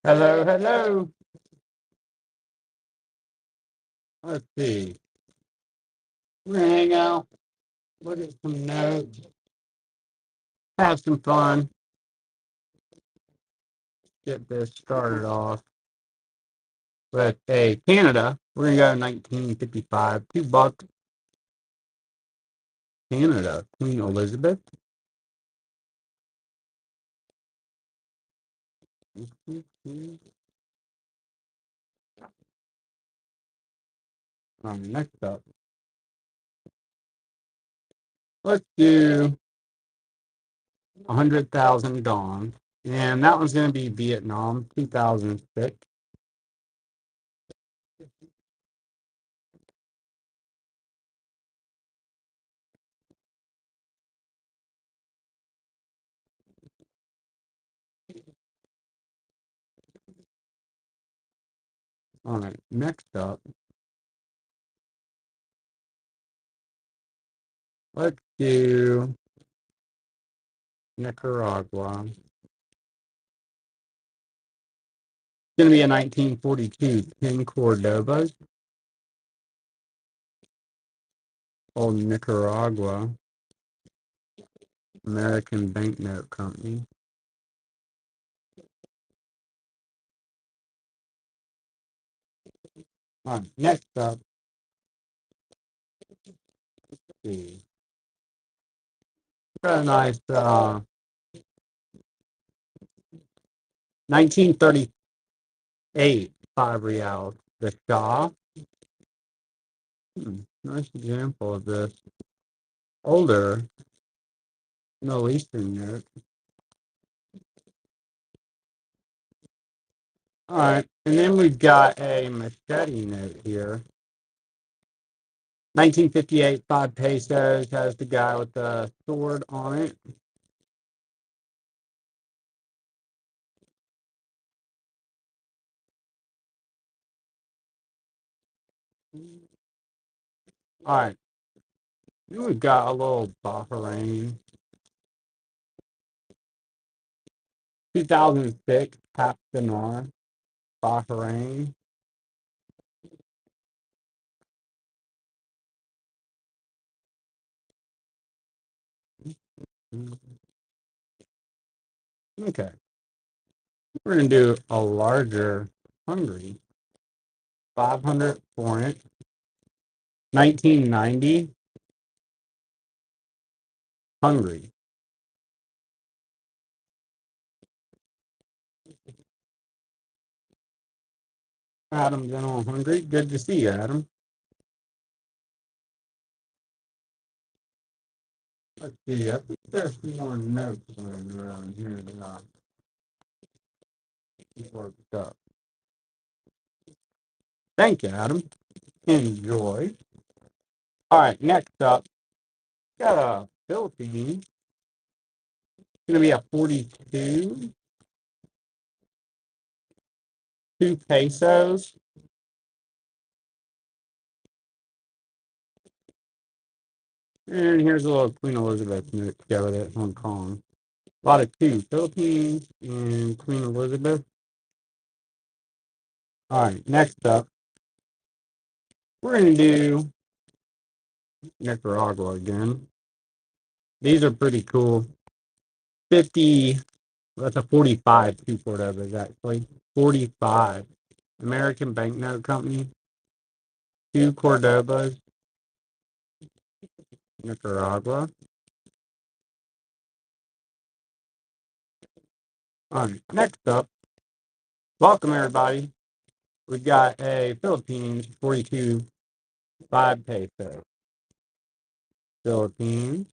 Hello, hello. Let's see. We're gonna hang out, look at some notes, have some fun, get this started off with a Canada. We're gonna go 1955, $2. Canada, Queen Elizabeth. Next up, let's do 100,000 Gone. And that one's gonna be Vietnam, 2006. All right, next up, let's do Nicaragua. Going to be a 1942 10 Cordobas, old Nicaragua, American Banknote Company. All right, next up, see, got a nice 1938 5 reals. The Shaw. Nice example of this older Middle Eastern note. All right, and then we've got a machete note here. 1958 5 pesos has the guy with the sword on it. All right, then we've got a little Bahrain. 2006 Cap Dinar, Bahrain. Okay, we're going to do a larger Hungary. 500 foreign. 1990 Hungary. Adam's in on Hungary. Good to see you, Adam. Let's see. I think there's some more notes around here that I worked up. Thank you, Adam. Enjoy. All right, next up, got a Philippines. It's going to be a 42, 2 pesos. And here's a little Queen Elizabeth note together at Hong Kong. A lot of two, Philippines and Queen Elizabeth. All right, next up, we're going to do Nicaragua again. These are pretty cool. 50, that's a 45, two Cordobas actually. 45. American Banknote Company, 2 Cordobas, Nicaragua. All right, next up, welcome everybody. We've got a Philippines 42 5 peso. Philippines.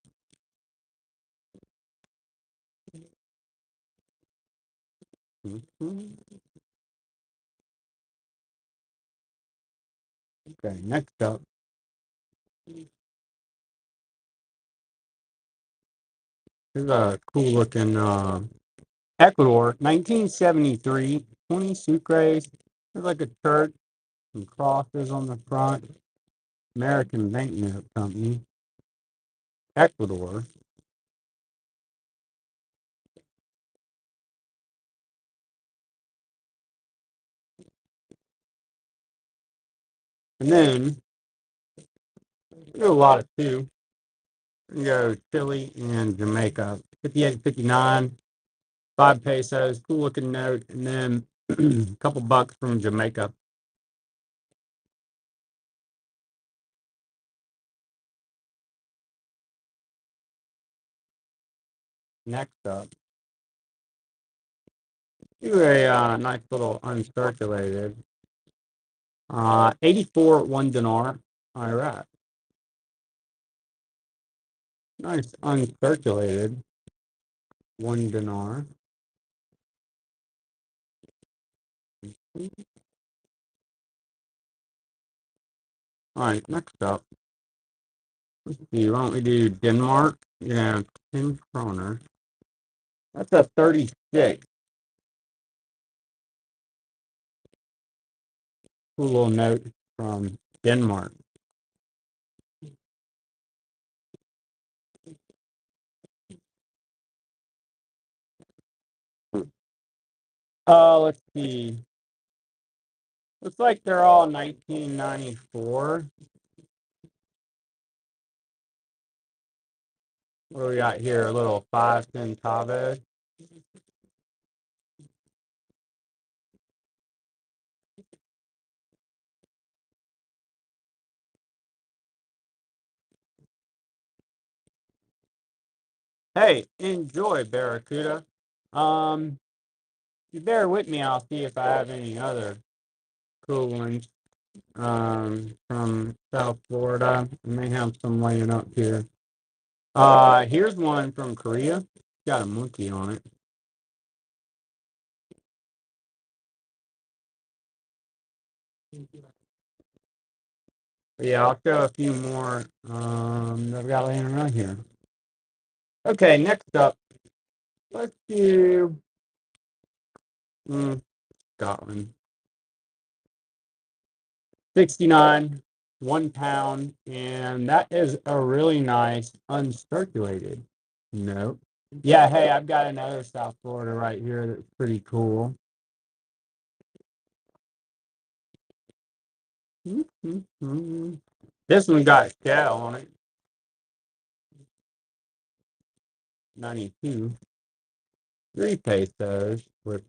Okay, next up. Here's a cool looking Ecuador, 1973, 20 sucres. There's like a church, some crosses on the front. American Banknote Company, Ecuador. And then we do a lot of two. We go Chile and Jamaica. 58.59, 5 pesos, cool looking note, and then a couple bucks from Jamaica. Next up, do a nice little uncirculated. 84 1 dinar. All right. Nice uncirculated 1 dinar. All right, next up. Let's see, why don't we do Denmark? Yeah, 10 kroner. That's a 36. Cool little note from Denmark. Let's see. Looks like they're all 1994. What do we got here? A little 5 centavos. Hey, enjoy, Barracuda. You bear with me. I'll see if I have any other cool ones from South Florida. I may have some laying up here. Here's one from Korea. Got a monkey on it. But yeah, I'll show a few more that I've got laying around here. Okay, next up, let's do Scotland. 69, 1 pound, and that is a really nice uncirculated note. Yeah, hey, I've got another South Florida right here that's pretty cool. This one got shell on it. 92. 3 pesos with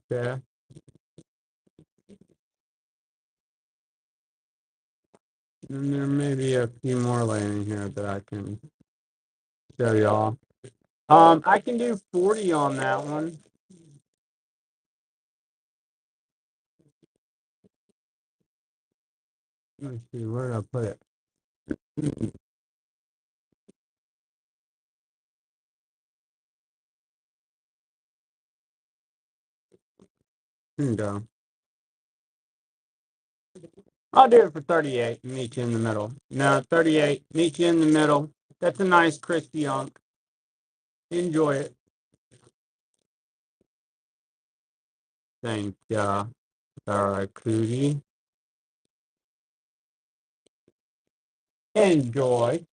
and there may be a few more laying here that I can show y'all. I can do 40 on that one. Let me see, where did I put it? Here we go. I'll do it for 38 and meet you in the middle. No, 38, meet you in the middle. That's a nice crispy unk. Enjoy it. Thank Sarah Cootie. Enjoy.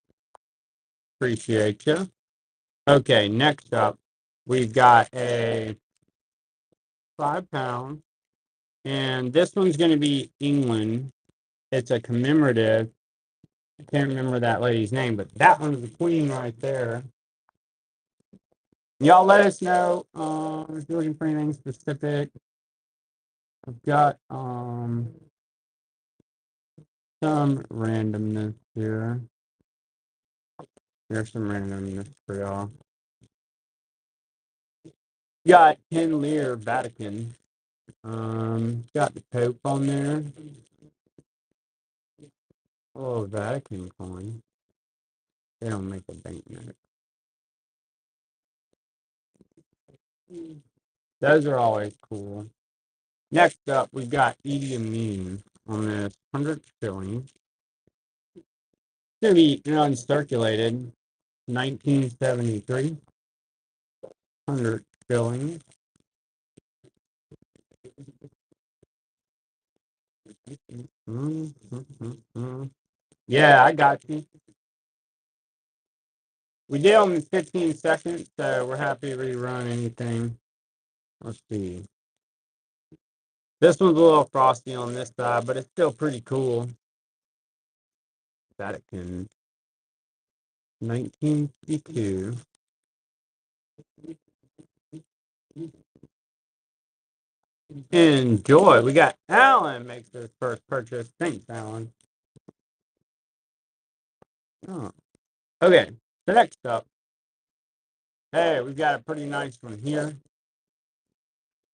Appreciate you. Okay, next up, we've got a 5 pound, and this one's going to be England. It's a commemorative. I can't remember that lady's name, but that one's the queen right there. Y'all let us know if you're looking for anything specific. I've got some randomness here. There's some randomness for y'all. Got 10 lire Vatican. Got the Pope on there. Oh, Vatican coin. They don't make a banknote. Those are always cool. Next up, we've got Idi Amin on this 100 shilling. It's going to be uncirculated. 1973. 100 shillings. Yeah, I got you. We did them in 15 seconds, so we're happy to rerun anything. Let's see. This one's a little frosty on this side, but it's still pretty cool. Vatican, 1952. Enjoy. We got Alan makes his first purchase. Thanks, Alan. Oh. Okay, the next up. Hey, we got a pretty nice one here.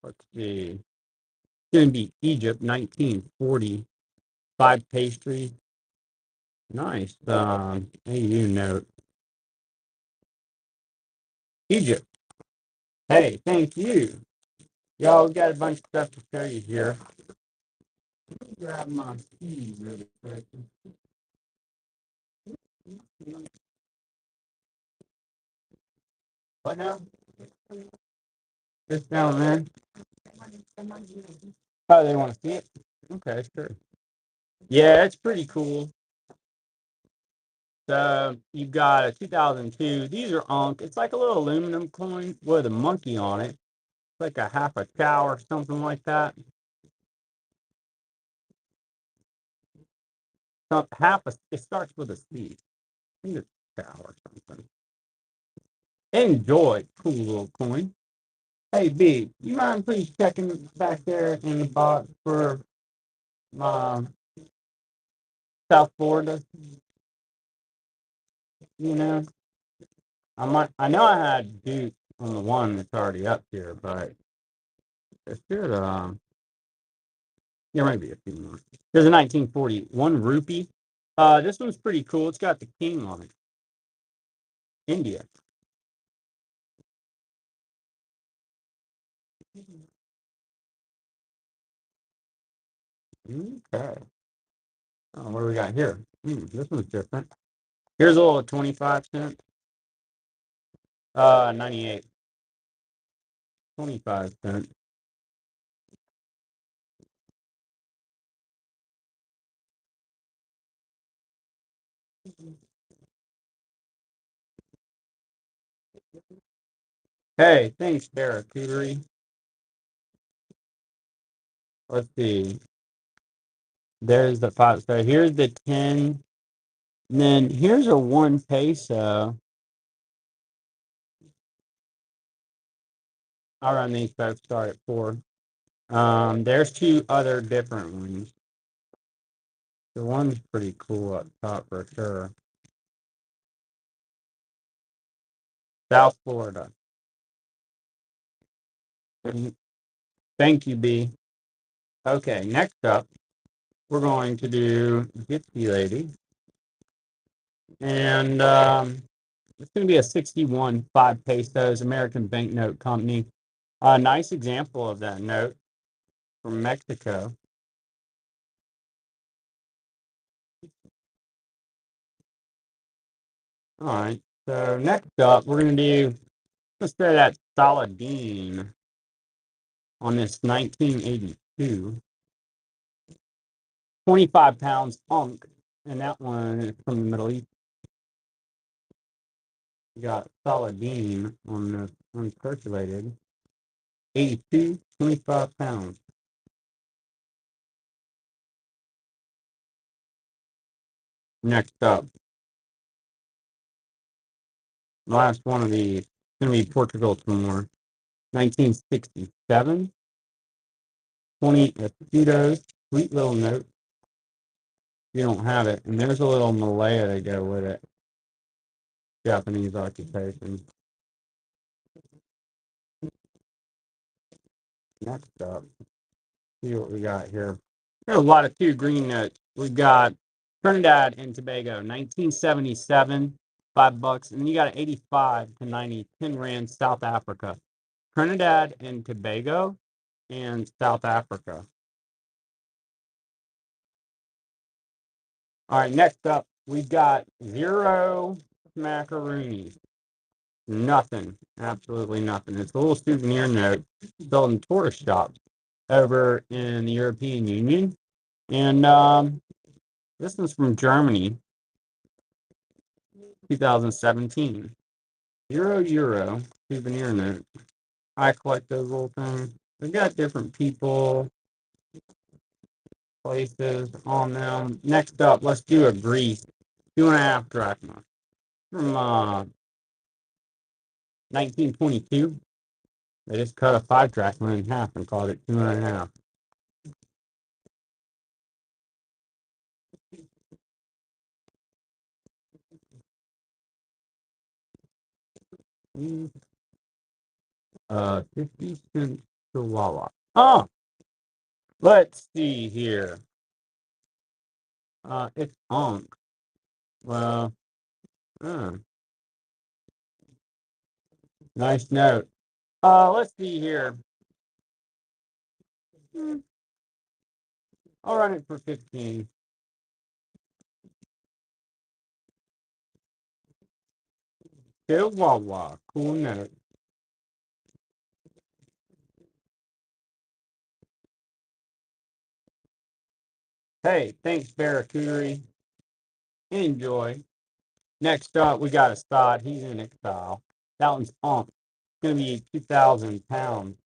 Let's see. It's going to be Egypt, 1940. 5 pastry. Nice. AU note. Egypt. Hey, thank you. Y'all, we got a bunch of stuff to show you here. Let me grab my keys really quick. What now? Just down there. Oh, they want to see it? Okay, sure. Yeah, it's pretty cool. So you've got a 2002. These are Ankh. It's like a little aluminum coin with a monkey on it. It's like a half a cow or something like that. It starts with a C. I think it's a cow or something. Enjoy. Cool little coin. Hey, B, you mind please checking back there in the box for South Florida? You know, I know I had Duke on the one that's already up here, but it should, there might be a few more. There's a 1941 rupee. This one's pretty cool. It's got the king on it. India. Okay. Oh, what do we got here? This one's different. Here's a little 25 cent. 98. 25 cent. Hey, thanks, Barracuda. Let's see. There's the 5. So here's the 10. And then here's a 1 peso. I'll run these folks start at 4. There's 2 other different ones. The one's pretty cool up top for sure. South Florida. Thank you, B. Okay, next up, we're going to do Gypsy Lady. And it's going to be a 61 5 pesos American Banknote Company. A nice example of that note from Mexico. All right, so next up, we're going to do, let's say that Saladin on this 1982. 25 pounds unk, and that one is from the Middle East. You got Saladin on the uncirculated. 82, 25 pounds. Next up, last one of these. It's going to be Portugal some more. 1967. 20 Escudos. Sweet little note. You don't have it. And there's a little Malaya to go with it. Japanese occupation. Next up, see what we got here. There's a lot of 2 green notes. We've got Trinidad and Tobago, 1977, $5, and you got an 85 to 90, 10 rand, South Africa. Trinidad and Tobago and South Africa. All right, next up, we've got 0 macaroonies. Nothing, absolutely nothing. It's a little souvenir note sold in tourist shops over in the European Union. And this one's from Germany, 2017. Euro souvenir note. I collect those little things. They've got different people, places on them. Next up, let's do a Greece 2.5 drachma from 1922. They just cut a 5 drachma in half and called it 2.5. Mm, 50 cents to Wawa. Oh, let's see here. It's Onk. Well, uh, nice note. Let's see here. I'll run it for 15. To Wawa. Cool note. Hey, thanks, Barracuda. Enjoy. Next up, we got a sod. He's in exile. That one's Onk. It's going to be 2,000 pounds.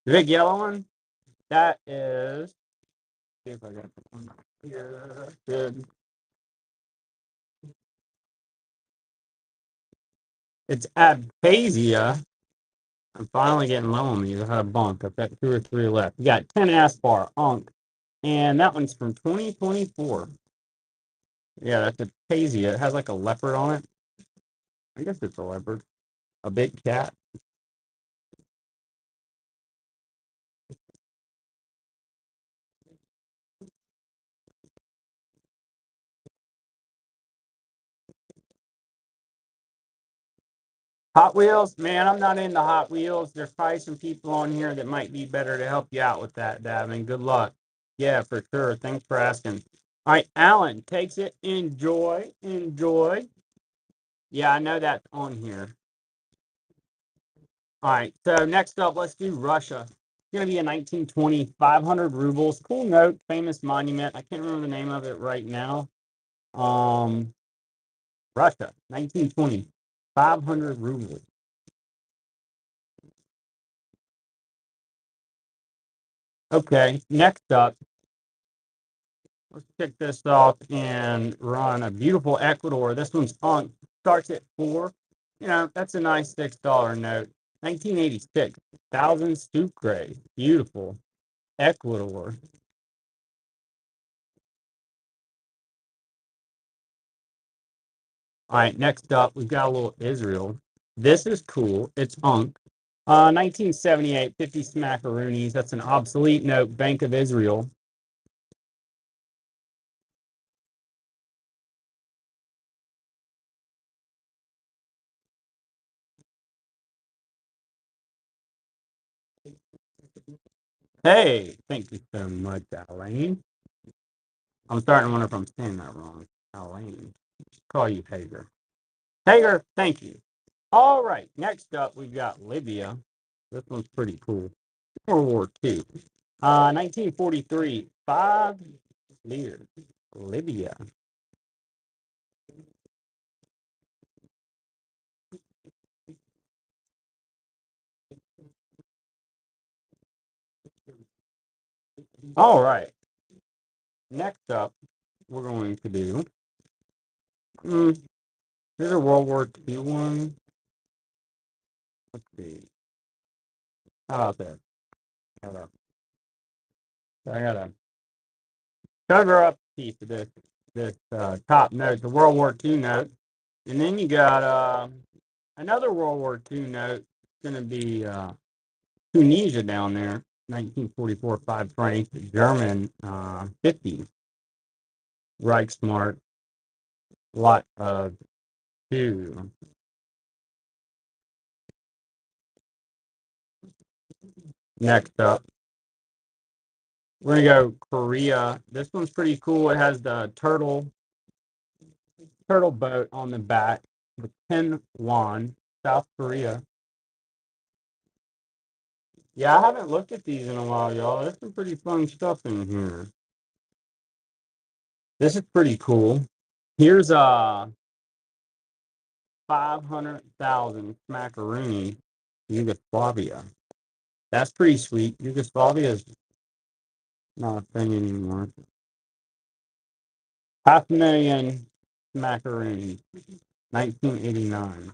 The big yellow one, that is, see if I got the one here. Good. It's Abkhazia. I'm finally getting low on these. I had a bunk. I've got 2 or 3 left. We got 10 Aspar, Onk. And that one's from 2024. Yeah, that's Abkhazia. It has like a leopard on it. I guess it's a leopard. A big cat. Hot Wheels, man, I'm not into Hot Wheels. There's probably some people on here that might be better to help you out with that, Davin. Good luck. Yeah, for sure. Thanks for asking. All right, Alan takes it. Enjoy. Enjoy. Yeah, I know that's on here. All right, so next up, let's do Russia. It's going to be a 1920, 500 rubles. Cool note, famous monument. I can't remember the name of it right now. Um, Russia, 1920, 500 rubles. Okay, next up, let's kick this off and run a beautiful Ecuador. This one's on, starts at 4. You know, that's a nice $6 note. 1986, 1,000 Sucre. Beautiful. Ecuador. All right, next up, we've got a little Israel. This is cool. It's Unk. 1978, 50 smackaroonies. That's an obsolete note. Bank of Israel. Hey, thank you so much, Alain. I'm starting to wonder if I'm saying that wrong. Alain. Call you Hager. Hager, thank you. All right, next up, we've got Libya. This one's pretty cool. World War II. 1943, 5 years. Libya. All right, next up, we're going to do. Here's a World War II one. Let's see. How about that? Got I got to cover up a piece of this top note, the World War II note. And then you got another World War II note. It's going to be Tunisia down there, 1944, 5 francs, German 50, Reichsmark, lot of 2. Next up, we're going to go Korea. This one's pretty cool. It has the turtle boat on the back, the 10 won, South Korea. Yeah, I haven't looked at these in a while, y'all. There's some pretty fun stuff in here. This is pretty cool. Here's 500,000 smackaroonie Yugoslavia. That's pretty sweet. Yugoslavia is not a thing anymore. 500,000 smackaroonies, 1989.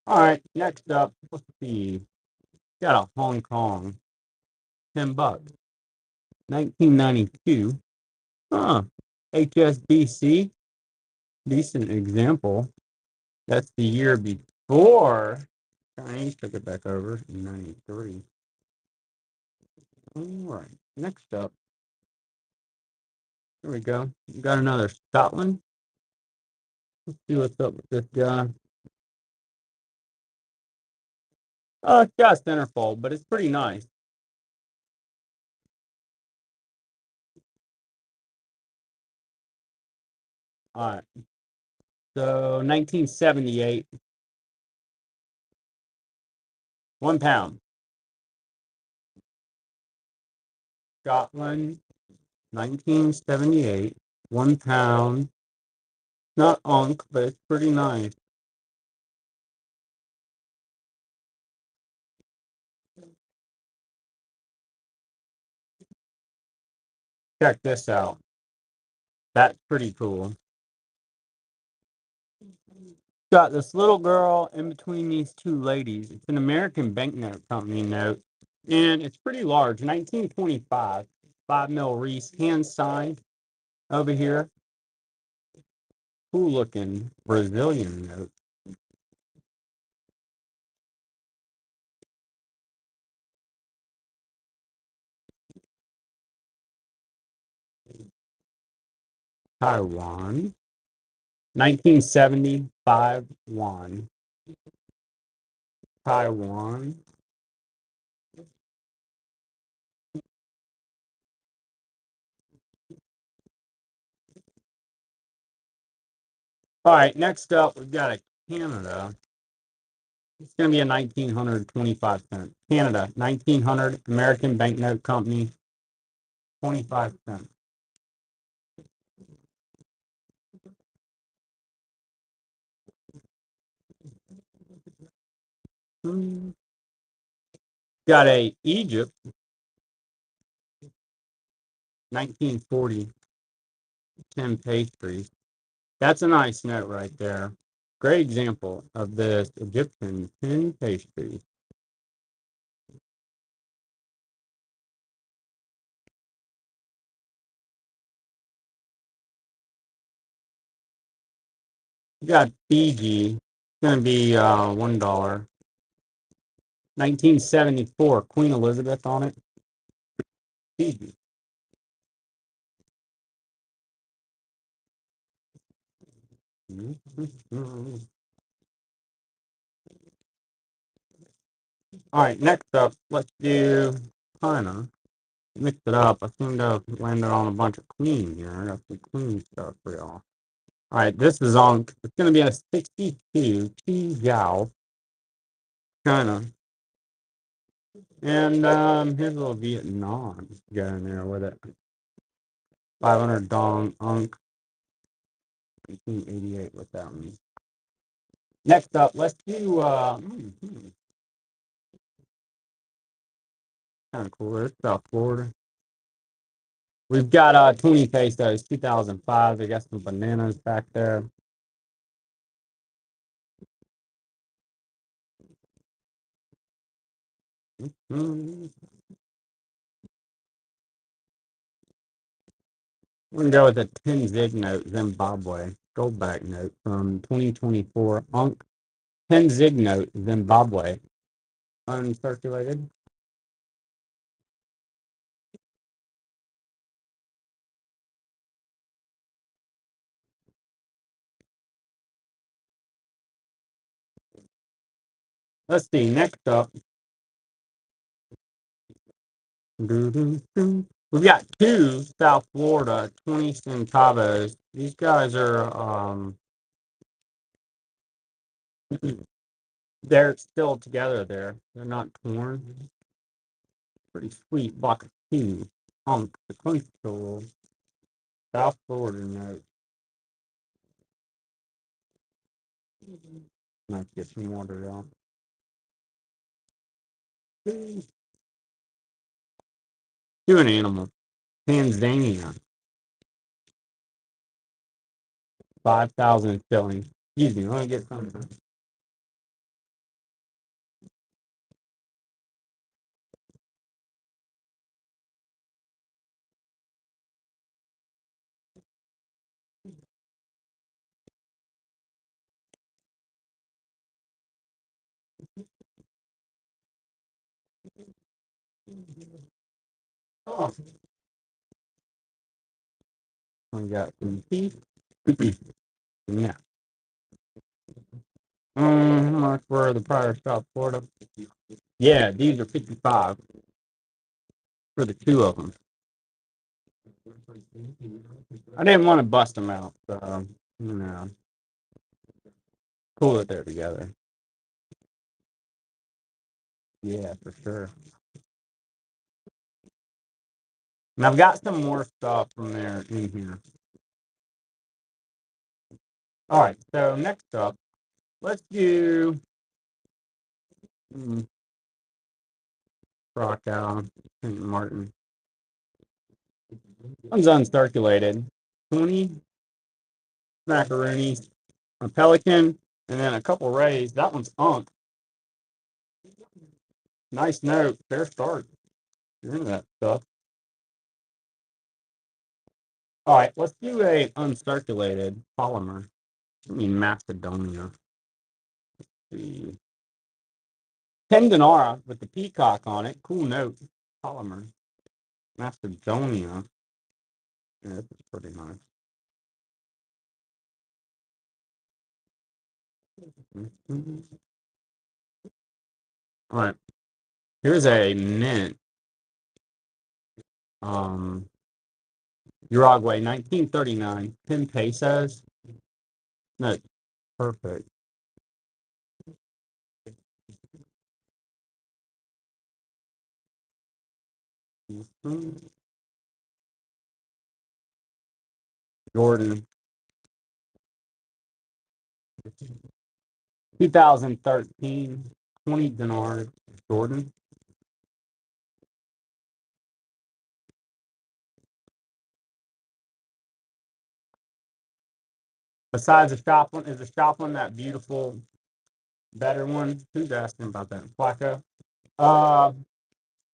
All right, next up, let's see. Got a Hong Kong, $10, 1992. Huh. HSBC, decent example. That's the year before Chinese took it back over in 93. All right, next up, here we go. We got another Scotland. Let's see what's up with this guy. Oh, it's got a centerfold, but it's pretty nice. All right, so 1978, £1. Scotland, 1978, £1. Not onk, but it's pretty nice. Check this out. That's pretty cool. Got this little girl in between these two ladies. It's an American banknote company note, and it's pretty large. 1925, 5 mil Reese, hand signed over here. Cool looking Brazilian note. Taiwan, 1975 won. Taiwan. All right, next up, we've got a Canada. It's going to be a 1925 cent. Canada, 1900, American Banknote Company, 25 cents. Got a Egypt, 1940, 10 pastries. That's a nice note right there. Great example of this Egyptian 10 pastries. You got Fiji, it's going to be $1. 1974, Queen Elizabeth on it. Fiji. All right, next up, let's do China. Mix it up. I seem to have landed on a bunch of queen here. I got some queen stuff for y'all. All right, this is on. It's going to be a 62 Qi China. And here's a little Vietnam guy in there with it. 500 Dong Unk, 1888 with that one. Next up, let's do kind of cool. It's South Florida. We've got 20 pesos, 2005. They got some bananas back there. Mm-hmm. We're going to go with a 10 Zig note, Zimbabwe, goldback note from 2024. 10 Zig note, Zimbabwe, uncirculated. Let's see, next up. We've got two South Florida 20 centavos. These guys are, they're still together there. They're not torn. Pretty sweet. Block of two. The control. South Florida note. Let's get some water out. To an animal. Tanzania. 5,000 shillings. Excuse me, let me get something. Oh, we got some teeth. Yeah. How much were the prior South Florida? Yeah, these are 55 for the two of them. I didn't want to bust them out, so pull it there together. Yeah, for sure. And I've got some more stuff from there in here. All right, so next up, let's do Krakow, St. Martin. One's uncirculated. 20 macaronis, a pelican, and then a couple rays. That one's unk. Nice note. Fair start. You're into that stuff. All right, let's do a uncirculated polymer. I mean Macedonia. The Tendonara with the peacock on it. Cool note. Polymer. Macedonia. Yeah, this is pretty nice. Mm-hmm. All right. Here's a mint. Uruguay, 1939. 10 pesos. No, perfect. Mhm. Jordan. 2013. 20 dinars. Jordan. Besides the shop one, is the shop one that beautiful, better one? Who's asking about that? Flacco? Uh,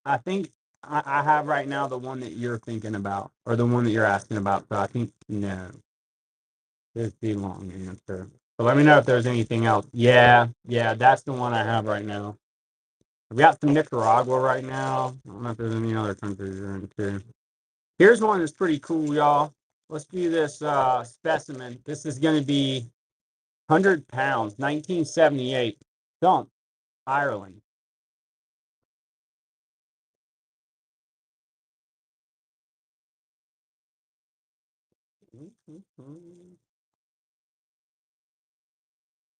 I think I have right now the one that you're thinking about, or the one that you're asking about. So I think no, there's the long answer. So let me know if there's anything else. Yeah, that's the one I have right now. I've got some Nicaragua right now. I don't know if there's any other countries you're into. Here's one that's pretty cool, y'all. Let's do this specimen. This is going to be 100 pounds, 1978. Dump, Ireland.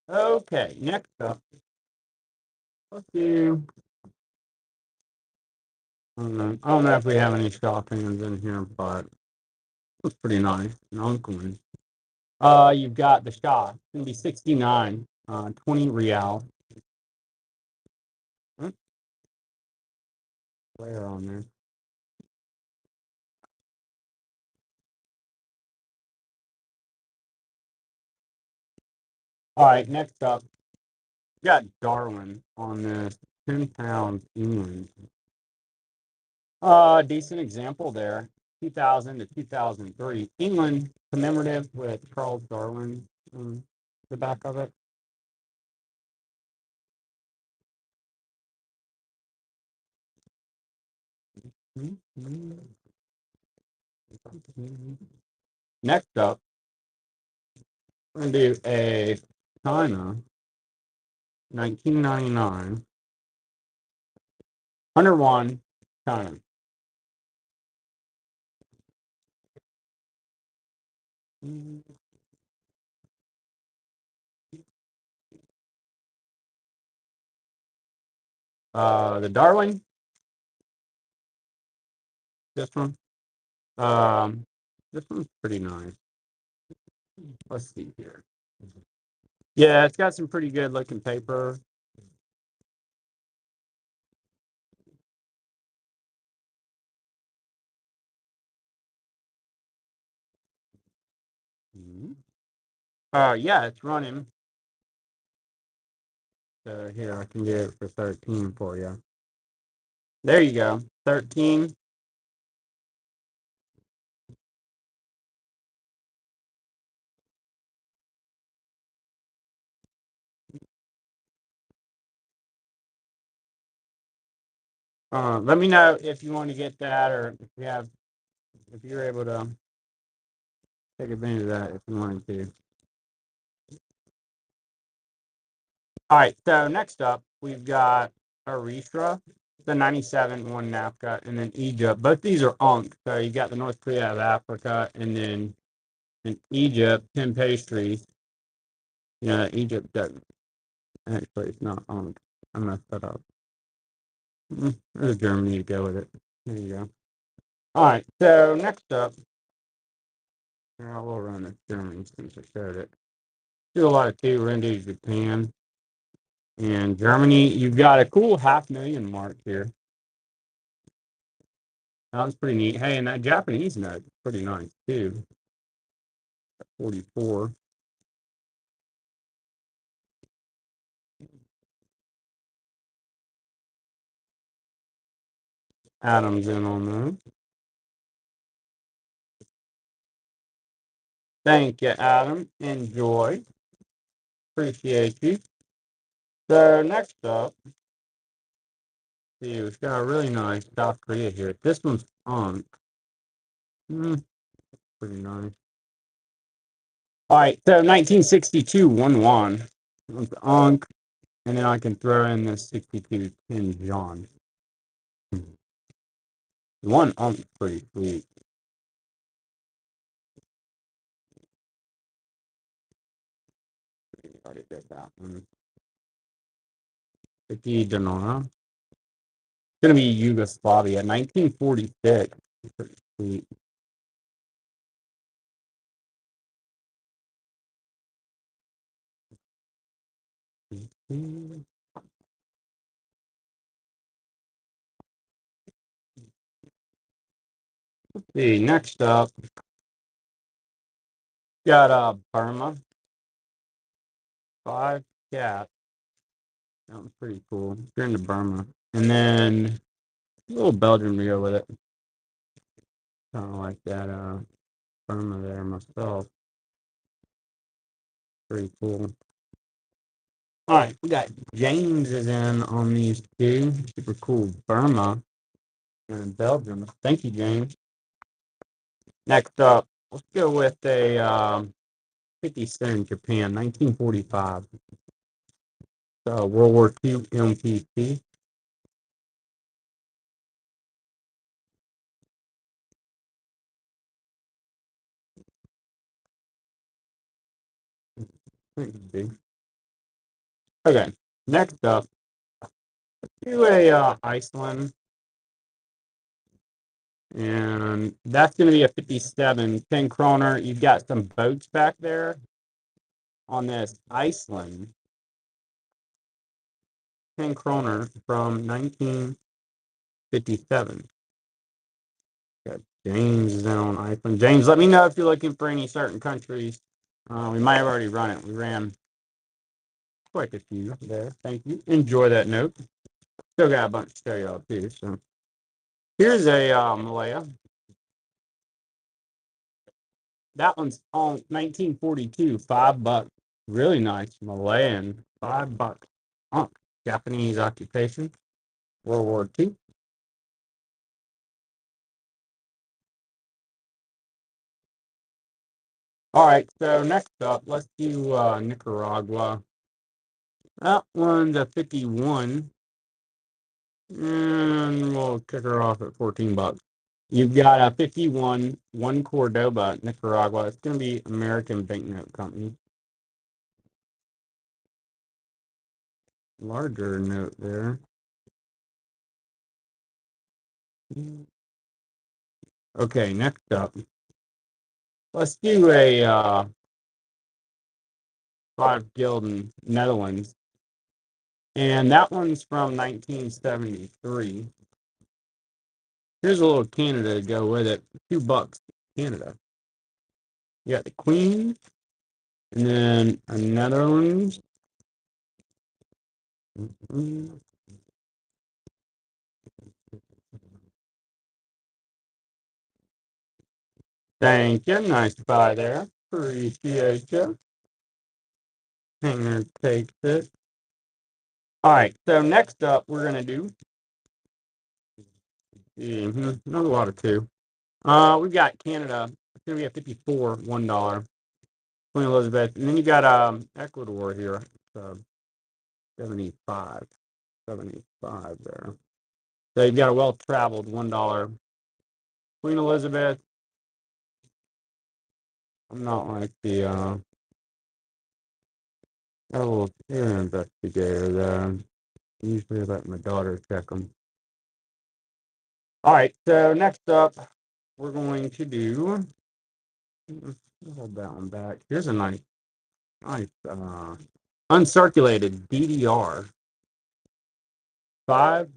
Okay, next up, let's do. I don't know if we have any shop hands in here, but it's pretty nice. An uncoin. You've got the shop. It's gonna be 69. 20 real. Where on there? All right, next up, you got Darwin on this. 10 pounds England. Decent example there. 2000 to 2003. England commemorative with Charles Darwin on the back of it. Next up, we're going to do a China 1999 101 China. The Darwin, this one. This one's pretty nice. Let's see here. Yeah, it's got some pretty good looking paper. Mhm. Yeah, it's running. So here, I can get it for 13 for you. There you go. 13. Let me know if you want to get that, or if you're able to take advantage of that if you wanted to. All right, so next up, we've got Eritrea, the 97 one NAFTA, and then Egypt. Both these are UNC. So you got the North Korea of Africa, and then in Egypt, 10 pastries. Egypt doesn't. Actually, it's not UNC. I messed that up. There's Germany to go with it. There you go. All right, so next up, we'll run this Germany since I showed it. Do a lot of two. We're going to do Japan. And Germany, you've got a cool 500,000 mark here. That was pretty neat. Hey, and that Japanese note is pretty nice too. 44. Adam's in on those. Thank you, Adam. Enjoy. Appreciate you. So next up, see, we've got a really nice South Korea here. This one's on. Pretty nice. All right, so 1962 one won. It's Ankh, and then I can throw in the 62 Tin John. The one Ankh pretty sweet. Already did that one. 50 Denona. It's gonna be Yugoslavia, 1946. Pretty sweet. Let's see, next up, got Burma, 5 cats. That was pretty cool. You're into Burma. And then a little Belgium to go with it. Kind of like that Burma there myself. Pretty cool. All right, we got James is in on these two. Super cool. Burma and Belgium. Thank you, James. Next up, let's go with a 50 cent in Japan, 1945. So World War II MPC. Okay, next up, do a Iceland, and that's going to be a 57 10 kroner. You've got some boats back there on this Iceland 10 kroner from 1957. Got James is in on Iceland. James, let me know if you're looking for any certain countries. We might have already run it. We ran quite a few there. Thank you. Enjoy that note. Still got a bunch to show y'all too. So here's a Malaya. That one's on 1942, $5. Really nice Malayan, $5. Japanese occupation, World War II. All right, so next up, let's do Nicaragua. That one's a 51, and we'll kick her off at $14. You've got a 51, one Cordoba, Nicaragua. It's going to be American Banknote Company. Larger note there. Okay, next up. Let's do a 5 gulden Netherlands. And that one's from 1973. Here's a little Canada to go with it. $2 Canada. You got the Queen, and then a Netherlands. Thank you. Nice buy there. Appreciate you. Hanger takes it. All right. So next up, we're gonna do. Not a lot of two. We've got Canada. It's gonna be a 54, $1. Queen Elizabeth, and then you got Ecuador here. So 75, 75 there. So you've got a well-traveled $1. Queen Elizabeth. I'm not like the got a little ear investigator there. Usually let my daughter check them. All right, so next up, we're going to do. Hold that one back. Here's a nice uncirculated DDR 5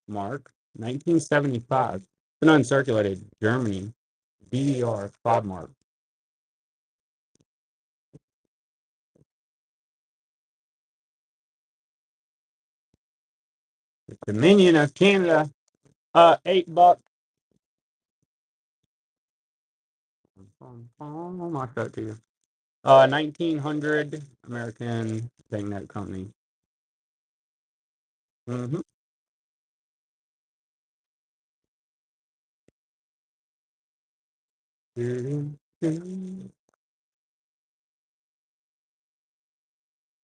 mark, 1975. It's an uncirculated Germany DDR 5 mark. The Dominion of Canada, $8. I'll knock that to you. 1900 American Banknote Company. Mm-hmm.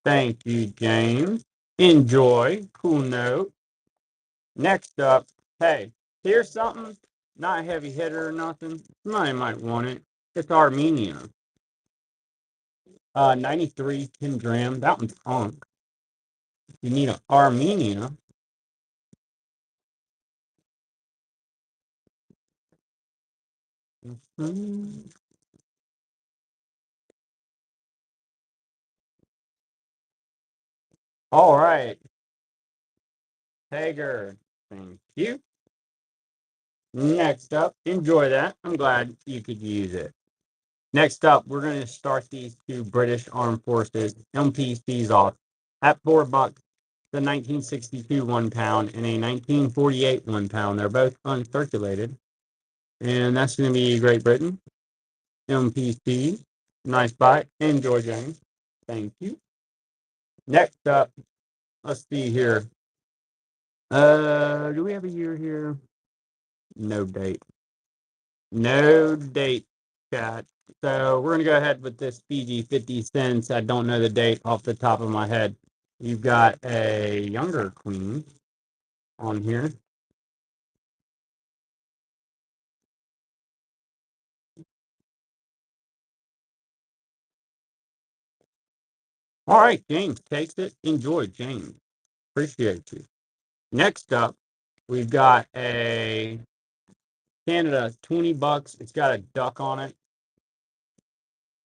Thank you, James. Enjoy. Cool note. Next up, hey, here's something. Not a heavy hitter or nothing. Somebody might want it. It's Armenia. 93 10 gram. That one's punk. You need an Armenia. Mhm. All right. Hager. Thank you. Next up, enjoy that. I'm glad you could use it. Next up, we're going to start these two British Armed Forces MPCs off at $4. The 1962 1 pound and a 1948 1 pound. They're both uncirculated. And that's going to be Great Britain. MPC. Nice buy. Enjoy, James. Thank you. Next up, let's see here. Do we have a year here? No date. No date, chat. So we're going to go ahead with this Fiji 50 cents. I don't know the date off the top of my head. You've got a younger queen on here. All right, James takes it. Enjoy, James. Appreciate you. Next up, we've got a Canada $20. It's got a duck on it.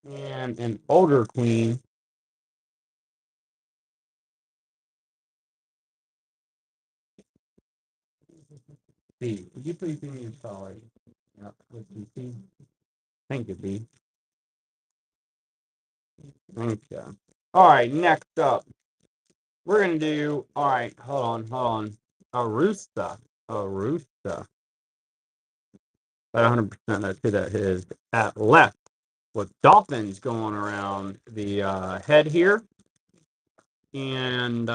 And an older queen. B. Would you please do me a solid? Thank you, B. Thank you. All right, next up. We're going to do, all right, hold on. Arusta. About 100% that's who that is. At left, with dolphins going around the head here. And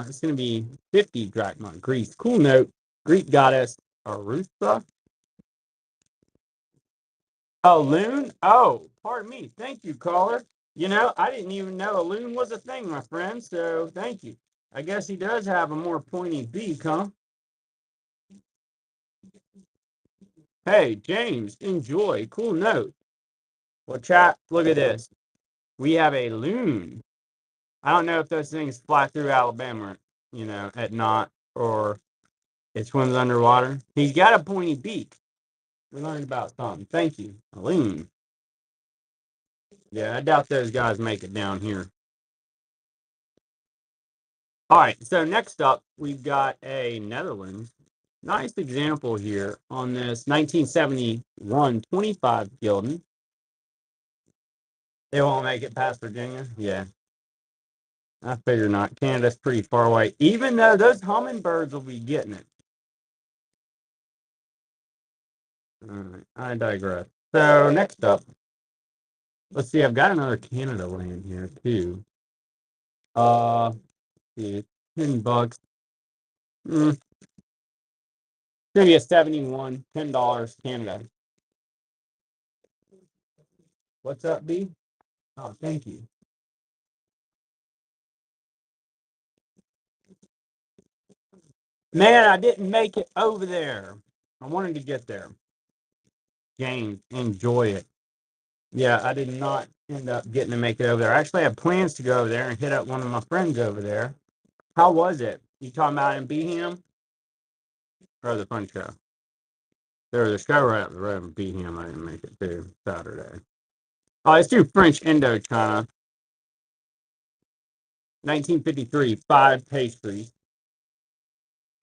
it's going to be 50 drachma. Greece. Cool note. Greek goddess Arusta. Oh, loon? Oh, pardon me. Thank you, caller. You know, I didn't even know a loon was a thing, my friend. So thank you. I guess he does have a more pointy beak, huh? Hey, James, enjoy. Cool note. Well, chat, look at this. We have a loon. I don't know if those things fly through Alabama, at night or it swims underwater. He's got a pointy beak. We learned about something. Thank you. A loon. Yeah, I doubt those guys make it down here. All right, so next up, we've got a Netherlands. Nice example here on this 1971 25 Gilden. They won't make it past Virginia? Yeah, I figure not. Canada's pretty far away, even though those hummingbirds will be getting it. All right, I digress. So next up, let's see. I've got another Canada land here too. See, $10. It's gonna be a 71, $10 Canada. What's up, B? Oh, thank you. Man, I didn't make it over there. I wanted to get there. James, enjoy it. Yeah, I did not end up getting to make it over there. I actually had plans to go over there and hit up one of my friends over there. How was it? You talking about in Beeham or the fun show? There was a show right up the road in Beeham. I didn't make it to Saturday. Oh, let's do French Indochina. 1953, 5 pastries.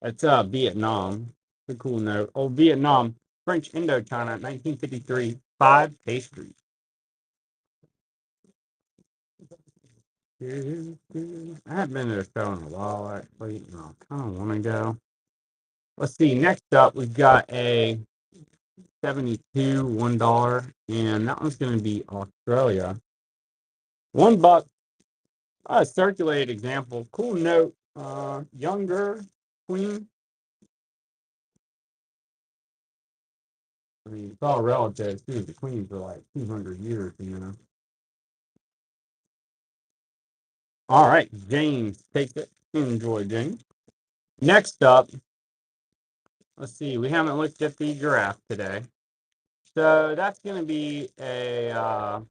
That's Vietnam. It's a cool note. Oh, Vietnam, French Indochina, 1953, 5 pastries. I haven't been to a show in a while, actually. No, I kind of want to go. Let's see. Next up, we've got a 72, $1, and that one's going to be Australia. $1, a circulated example. Cool note. Younger queen. I mean, it's all relative too. The queens are like 200 years, you know. All right, James, take it. Enjoy, James. Next up, let's see. We haven't looked at the giraffe today. So that's going to be a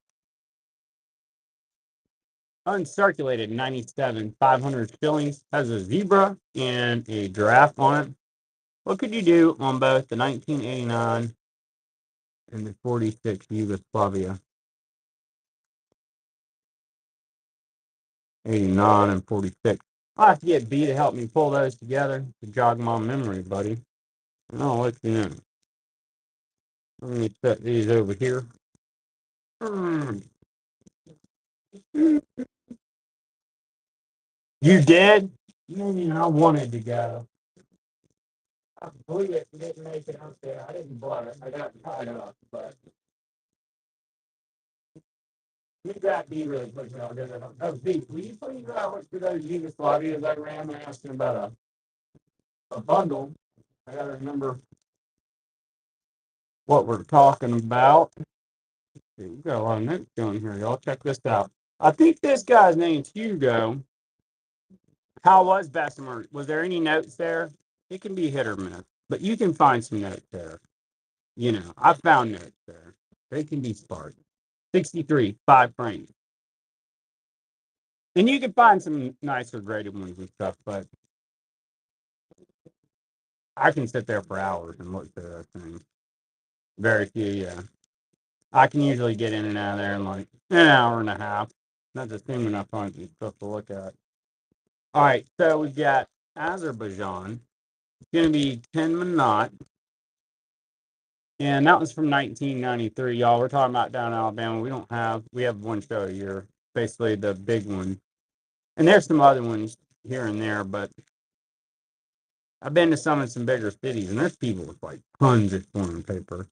uncirculated 97, 500 shillings. Has a zebra and a giraffe on it. What could you do on both the 1989 and the 46 Yugoslavia? 89 and 46. I'll have to get B to help me pull those together to jog my memory, buddy. And I'll let you know. Let me set these over here. You did? I wanted to go. I believe it didn't make it out there. I didn't blow it. I got tied up, but you got B really quick. I'll get it. Oh, B, will you please look for those Yugoslavias I ran asking about a bundle? I got to remember what we're talking about. We've got a lot of notes going here, y'all. Check this out. I think this guy's name's Hugo. How was Bessemer? Was there any notes there? It can be hit or miss, but you can find some notes there. I found notes there. They can be sparked. 63, 5 frames. And you can find some nicer graded ones and stuff, but I can sit there for hours and look through those things. Very few, yeah. I can usually get in and out of there in like an hour and a half. That's assuming I find some stuff to look at. All right, so we've got Azerbaijan. It's going to be 10 Minot. And that was from 1993, y'all. We're talking about down in Alabama. We have one show a year, basically the big one. And there's some other ones here and there, but I've been to some bigger cities, and there's people with like tons of foreign paper.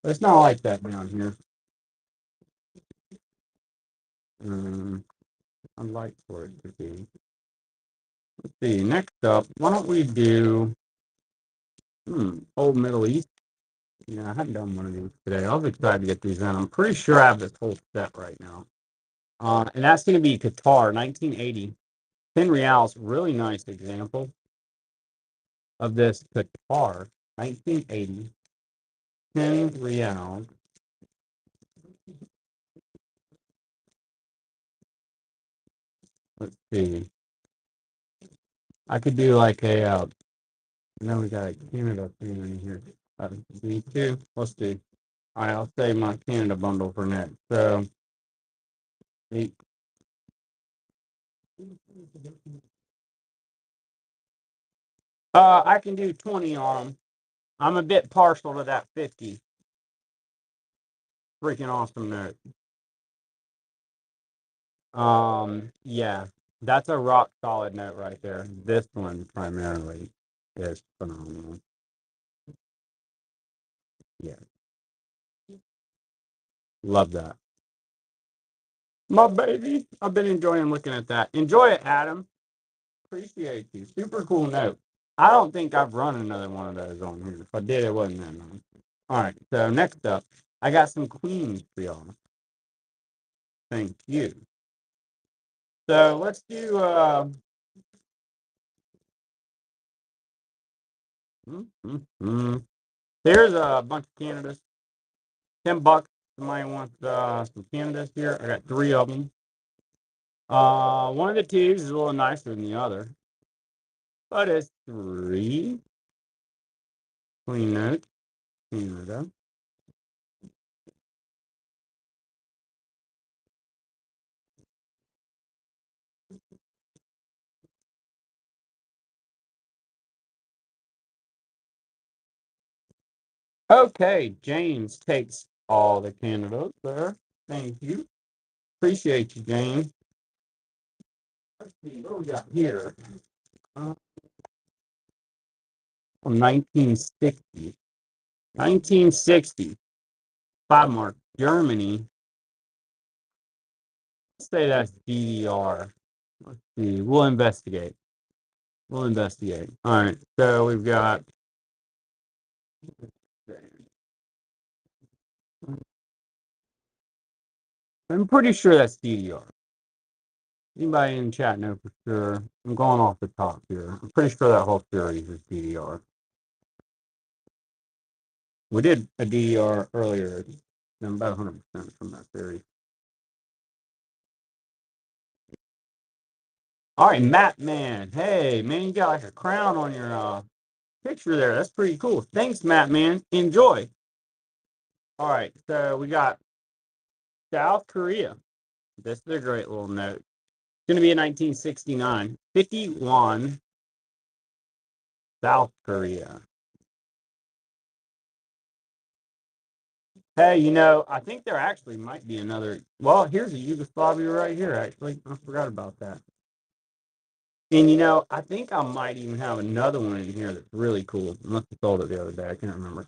But it's not like that down here. I'd like for it to be. Let's see. Next up, why don't we do Old Middle East? Yeah, I haven't done one of these today. I was excited to get these in. I'm pretty sure I have this whole set right now. And that's going to be Qatar, 1980. 10 reals, really nice example of this Qatar, 1980. 10 reals. Let's see. I could do like now we got a Canada thing in here. Me too. Let's do. All right, I'll save my Canada bundle for next. So Eight. I can do 20 on them. I'm a bit partial to that 50. Freaking awesome note. Yeah, that's a rock solid note right there. This one primarily is phenomenal. Yeah, love that. My baby. I've been enjoying looking at that. Enjoy it, Adam. Appreciate you. Super cool note. I don't think I've run another one of those on here. If I did, it wasn't that long. All right. So next up, I got some queens for y'all. Thank you. So let's do. Here's a bunch of Canadas. $10. Somebody wants some Canadas here. I got three of them. One of the twos is a little nicer than the other, but it's three. Clean note. Canada. Okay, James takes all the Canadas there. Thank you. Appreciate you, James. Let's see what we got here. 1960. 1960. Five mark. Germany. Let's say that's DDR. Let's see. We'll investigate. We'll investigate. All right. So we've got. I'm pretty sure that's DDR. Anybody in chat know for sure? I'm going off the top here. I'm pretty sure that whole series is DDR. We did a DDR earlier. I'm about 100% from that series. All right, Matt Man. Hey, man, you got like a crown on your picture there. That's pretty cool. Thanks, Matt Man. Enjoy. All right, so we got South Korea. This is a great little note. It's going to be in 1969. 51, South Korea. Hey, I think there actually might be another. Well, here's a Yugoslavia right here, actually. I forgot about that. And, I think I might even have another one in here that's really cool. I must have sold it the other day. I can't remember.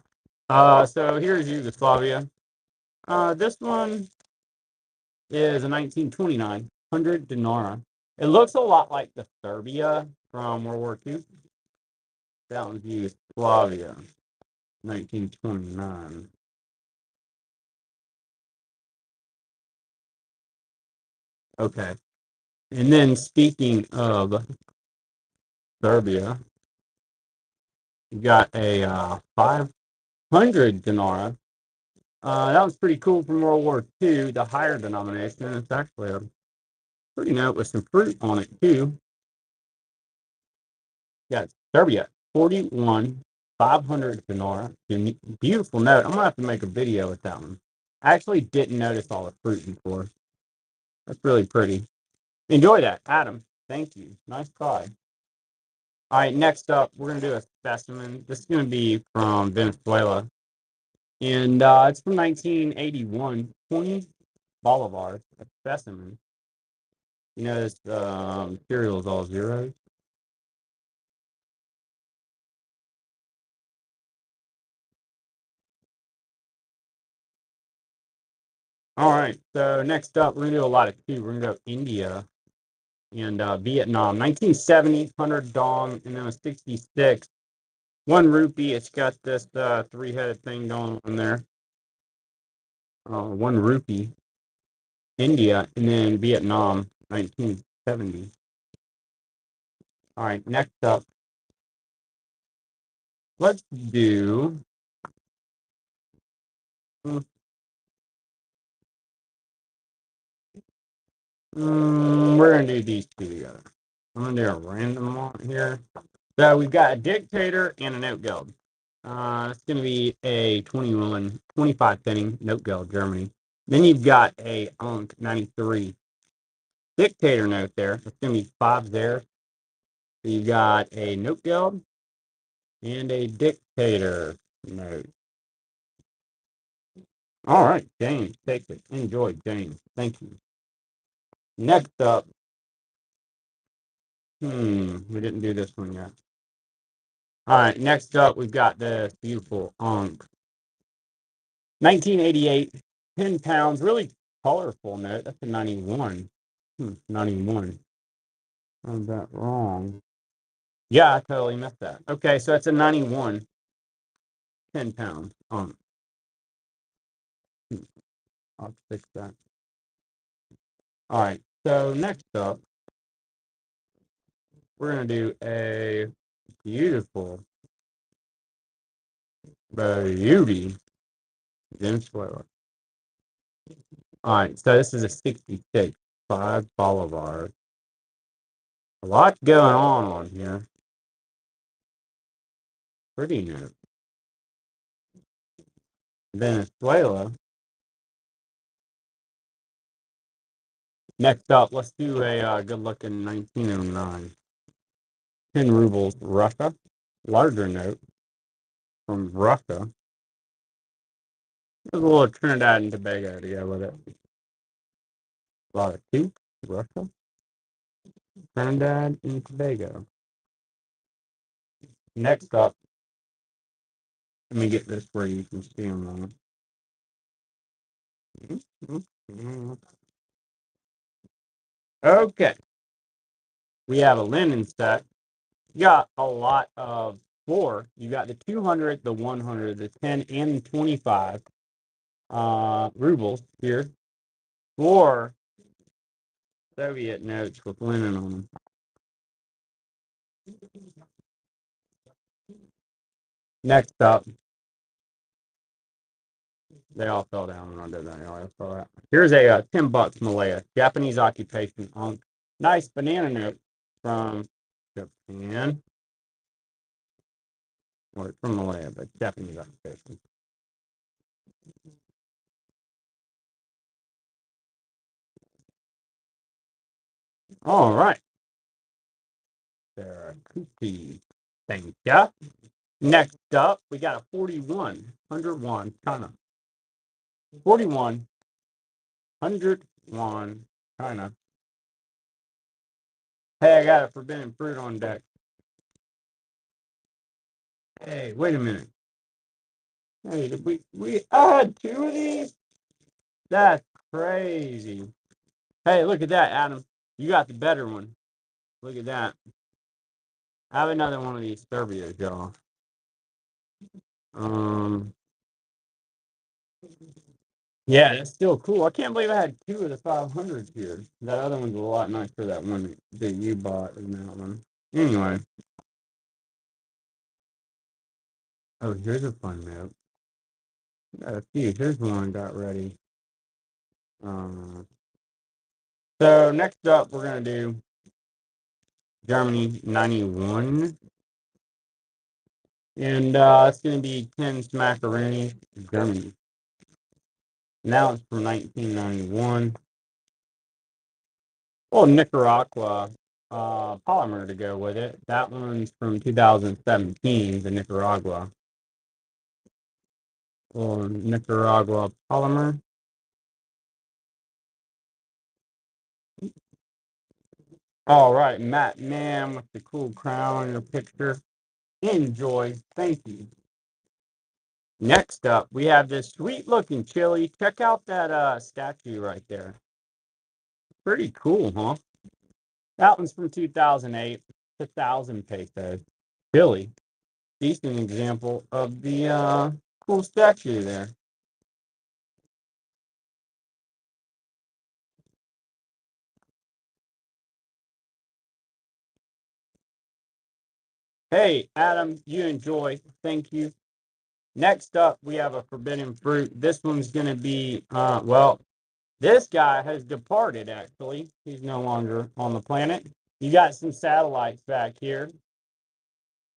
So here's Yugoslavia. This one is a 1929 100 dinara. It looks a lot like the Serbia from World War II. That one's Yugoslavia, 1929. Okay. And then speaking of Serbia, you got a 500 dinara. That was pretty cool from World War II, the higher denomination. It's actually a pretty note with some fruit on it, too. Yeah, Serbia, 41, 500 dinara. Beautiful note. I'm going to have to make a video with that one. I actually didn't notice all the fruit before. That's really pretty. Enjoy that, Adam. Thank you. Nice try. All right, next up, we're going to do a specimen. This is going to be from Venezuela. And it's from 1981, 20 bolivars, a specimen. This material is all zeros. All right, so next up, we're going to do a lot of two. We're going to go India and Vietnam. 1970, 100 dong, and then a 66. 1 rupee, it's got this three-headed thing going on there. 1 rupee. India, and then Vietnam, 1970. All right, next up, let's do. We're going to do these two together. I'm going to do a random one here. So we've got a dictator and a note guild. It's going to be a 25 penny note guild, Germany. Then you've got a Unk 93. dictator note there. It's going to be 5 there. So you got a note guild and a dictator note. All right, James, take it. Enjoy, James. Thank you. Next up, we didn't do this one yet. All right, next up, we've got this beautiful 1988, 10 pounds, really colorful note. That's a 91. 91. I'm that wrong. Yeah, I totally missed that. Okay, so it's a 91, 10 pounds. I'll fix that. All right, so next up, we're going to do a beautiful beauty Venezuela. All right, so this is a 66, 5 Bolivar. A lot going on here. Pretty new. Venezuela. Next up, let's do a good-looking 1909. 10 rubles, Russia. Larger note from Russia. There's a little Trinidad and Tobago to go with it. A lot of 2, Russia. Trinidad and Tobago. Next up, let me get this where you can see them on. Okay. We have a linen set. You got a lot of 4. You got the 200, the 100, the 10, and the 25 rubles here. 4 Soviet notes with linen on them. Next up, they all fell down when I did that. Here's a $10 Malaya, Japanese occupation. Nice banana note from Japan. Or from Malaya, but Japanese occupation. All right. There are cookies. Thank ya. Next up, we got a 4100 won China. 4100 won China. Hey, I got a forbidden fruit on deck. Hey, wait a minute. Hey, did we had 2 of these? That's crazy. Hey, look at that, Adam. You got the better one. Look at that. I have another one of these Serbias, y'all. Yeah, that's still cool. I can't believe I had 2 of the 500s here. That other one's a lot nicer, that one that you bought than that one. Anyway. Oh, here's a fun note. Got a few. Here's one I got ready. So next up, we're going to do Germany 91. And it's going to be 10 Smackaroonie, Germany. Now it's from 1991. Oh, Nicaragua polymer to go with it. That one's from 2017, the Nicaragua. Or Nicaragua polymer. All right, Matt Man with the cool crown in the picture. Enjoy. Thank you. Next up, we have this sweet looking chili. Check out that statue right there. Pretty cool, huh? That one's from 2008. 1,000 pesos. Chili. Decent example of the cool statue there. Hey, Adam, you enjoy. Thank you. Next up, we have a forbidden fruit. This one's going to be, well, this guy has departed, actually. He's no longer on the planet. You got some satellites back here.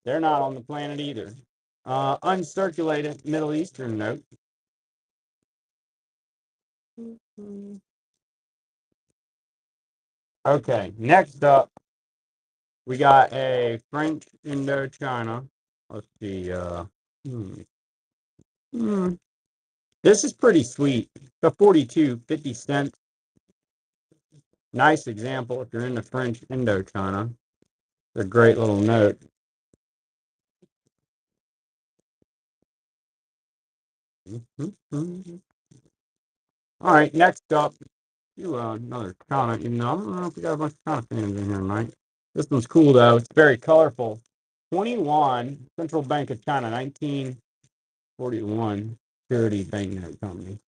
They're not on the planet either. Uncirculated Middle Eastern note. Okay, next up, we got a French Indochina. Let's see. Hmm, hmm. This is pretty sweet. It's a 42, 50 cents. Nice example if you're into French Indochina. It's a great little note. All right, next up, another China. You know, I don't know if we got a bunch of China fans in here tonight. This one's cool though. It's very colorful. 21 Central Bank of China, 1941 Security Banknote Company.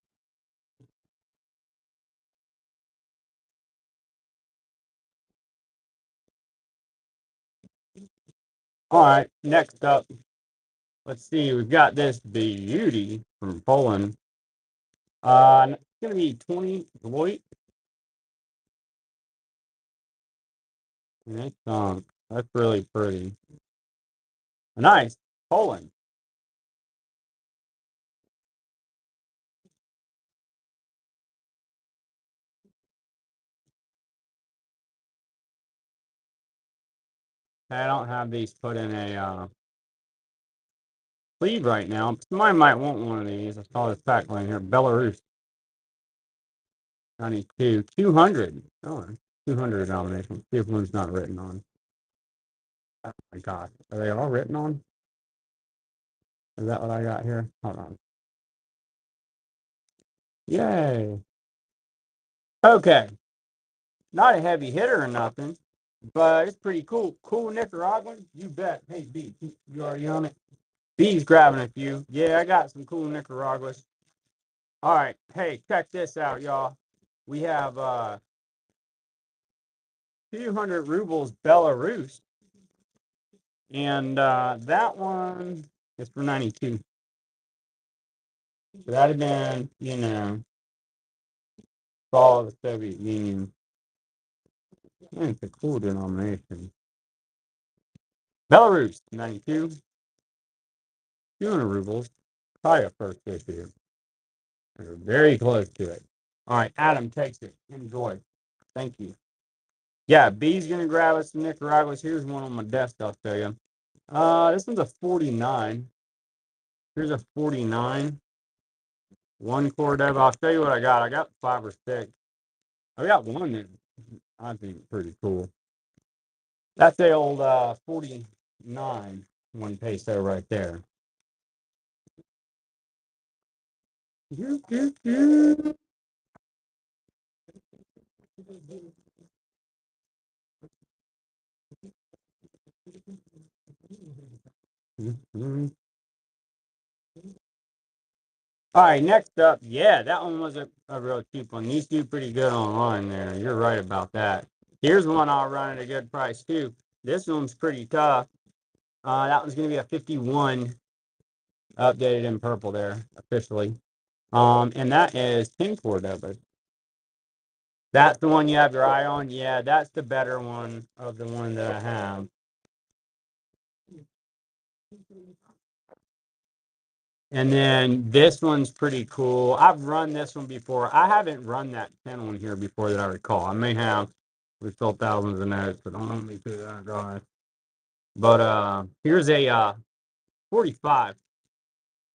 All right, next up, let's see. We've got this beauty from Poland. It's gonna be 20 Deloitte. That's really pretty. Nice. Poland. I don't have these put in a sleeve right now. Somebody might want one of these. I saw this pack line here. Belarus 92. 200. Oh, 200 denomination. See if one's not written on. Oh my God. Are they all written on? Is that what I got here? Hold on. Yay. Okay. Not a heavy hitter or nothing, but it's pretty cool. Cool Nicaraguan? You bet. Hey, B, you already on it? B's grabbing a few. Yeah, I got some cool Nicaraguas. All right. Hey, check this out, y'all. We have 200 rubles Belarus, and that one is for 92. So that'd have been, fall of the Soviet Union. Yeah, it's a cool denomination. Belarus, 92. 200 rubles. Probably a first issue. We're very close to it. All right, Adam takes it. Enjoy. Thank you. Yeah, B's gonna grab us some Nicaraguas. Here's one on my desk. I'll show you. This one's a 49. Here's a 49. One Cordoba. I'll show you what I got. I got 5 or 6. I got one that I think is pretty cool. That's the old 49 one peso right there. All right, next up, yeah, that one was a real cheap one. These do pretty good online there. You're right about that. Here's one I'll run at a good price too. This one's pretty tough. That one's going to be a 51 updated in purple there officially. And that is 10 Cordoba. That's the one you have your eye on. Yeah, that's the better one of the one that I have. And then this one's pretty cool. I've run this one before. I haven't run that 10 one here before that I recall. I may have. We've sold thousands of notes, but don't let me do that, guys. But here's a 45.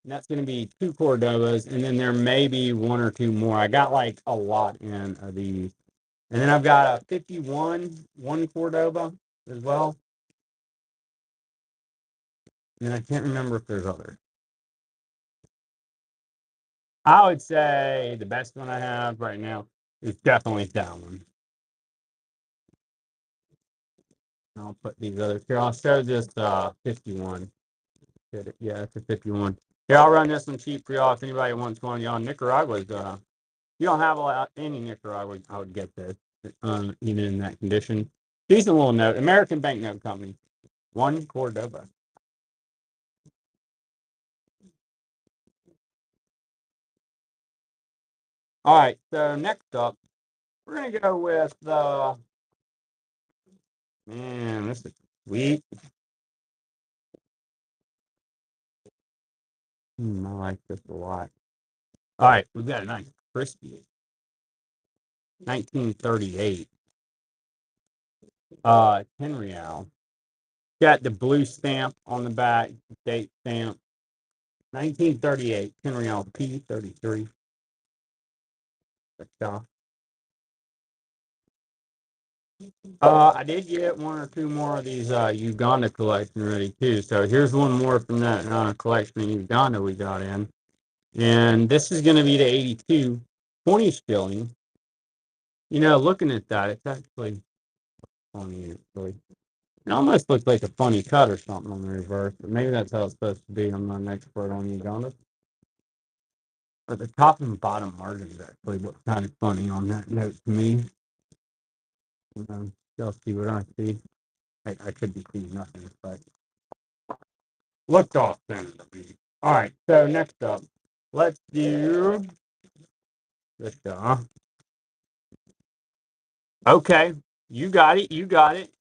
And that's going to be 2 Cordobas, and then there may be 1 or 2 more. I got like a lot in of these. And then I've got a 51, 1 Cordoba as well. And I can't remember if there's others. I would say the best one I have right now is definitely that one. I'll put these others here. I'll show just 51. Yeah, it's a 51. Here, I'll run this one cheap for y'all if anybody wants one. Y'all, Nicaragua's, you don't have a lot, any Nicaragua, I would get this, even in that condition. Decent little note. American Banknote Company. 1 Cordoba. All right, so next up, we're going to go with, man, this is sweet. I like this a lot. All right, we've got a nice crispy. 1938. 10 real. Got the blue stamp on the back, date stamp, 1938, 10 real P33. I did get one or two more of these Uganda collection ready too. So here's one more from that collection in Uganda we got in. And this is going to be the 82 20 shilling. You know, looking at that, it's actually funny. Actually. It almost looks like a funny cut or something on the reverse, but maybe that's how it's supposed to be. I'm not an expert on Uganda. But the top and bottom margins actually look kind of funny on that note to me. You'll see what I see. I could be seeing nothing, but looked off then to me. All right, so next up, let's do this. Okay, you got it. You got it.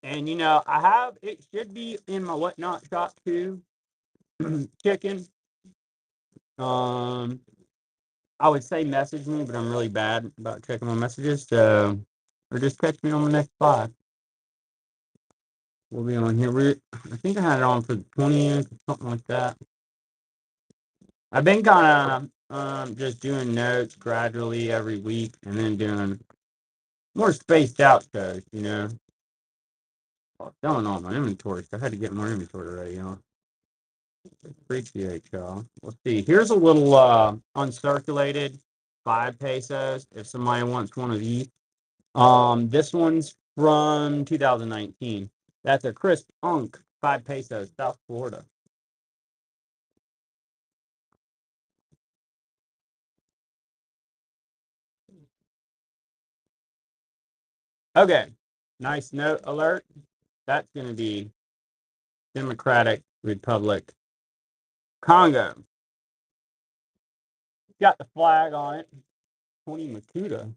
And you know, I have it should be in my whatnot shop too. Chicken. Um, I would say message me, but I'm really bad about checking my messages. So, or just catch me on the next live. We'll be on here. I think I had it on for the 20th, something like that. I've been kind of just doing notes gradually every week, and then doing more spaced out shows. You know, selling all my inventory. So I had to get more inventory ready. You know. Appreciate y'all. Let's see. Here's a little uncirculated 5 pesos. If somebody wants one of these, this one's from 2019. That's a crisp unk 5 pesos, South Florida. Okay, nice note alert. That's going to be Democratic Republic Congo. Got the flag on it. Tony Makuta.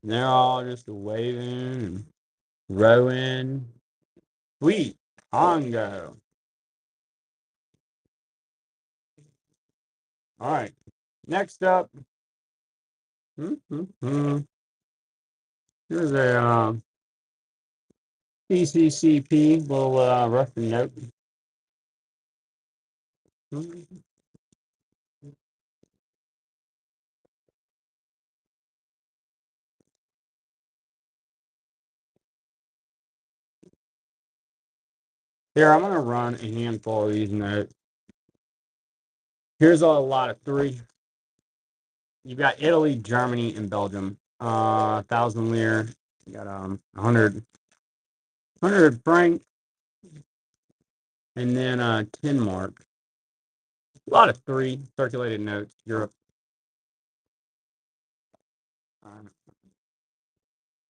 They're all just waving and rowing. Sweet Congo. All right. Next up, here's a CCCP little Russian note. Here, I'm going to run a handful of these notes. Here's a lot of three. You've got Italy, Germany, and Belgium. 1,000 lira. You got 100 franc, and then 10 mark. A lot of three circulated notes. Europe.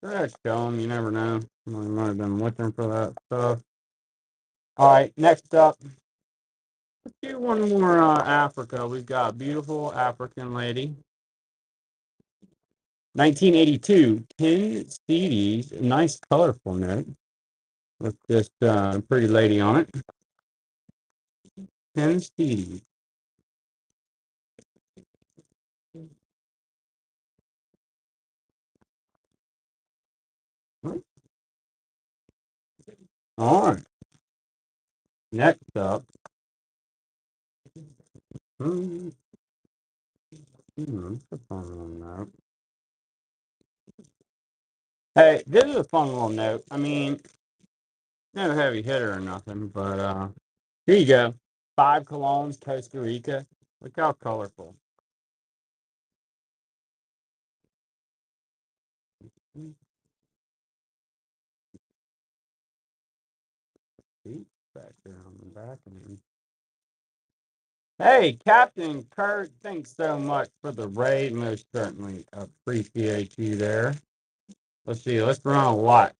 Let's show them. You never know. I might have been looking for that stuff. All right, next up. Let's do one more Africa. We've got a beautiful African lady. 1982, 10 CDs. Nice, colorful note with this pretty lady on it. 10 CDs. All right. Next up. That's a fun little note. Hey, this is a fun little note. I mean, no heavy hitter or nothing, but here you go. 5 colognes, Costa Rica. Look how colorful. Back there on the back. Hey, Captain Kurt, thanks so much for the raid. Most certainly appreciate you there. Let's see, let's run a lot.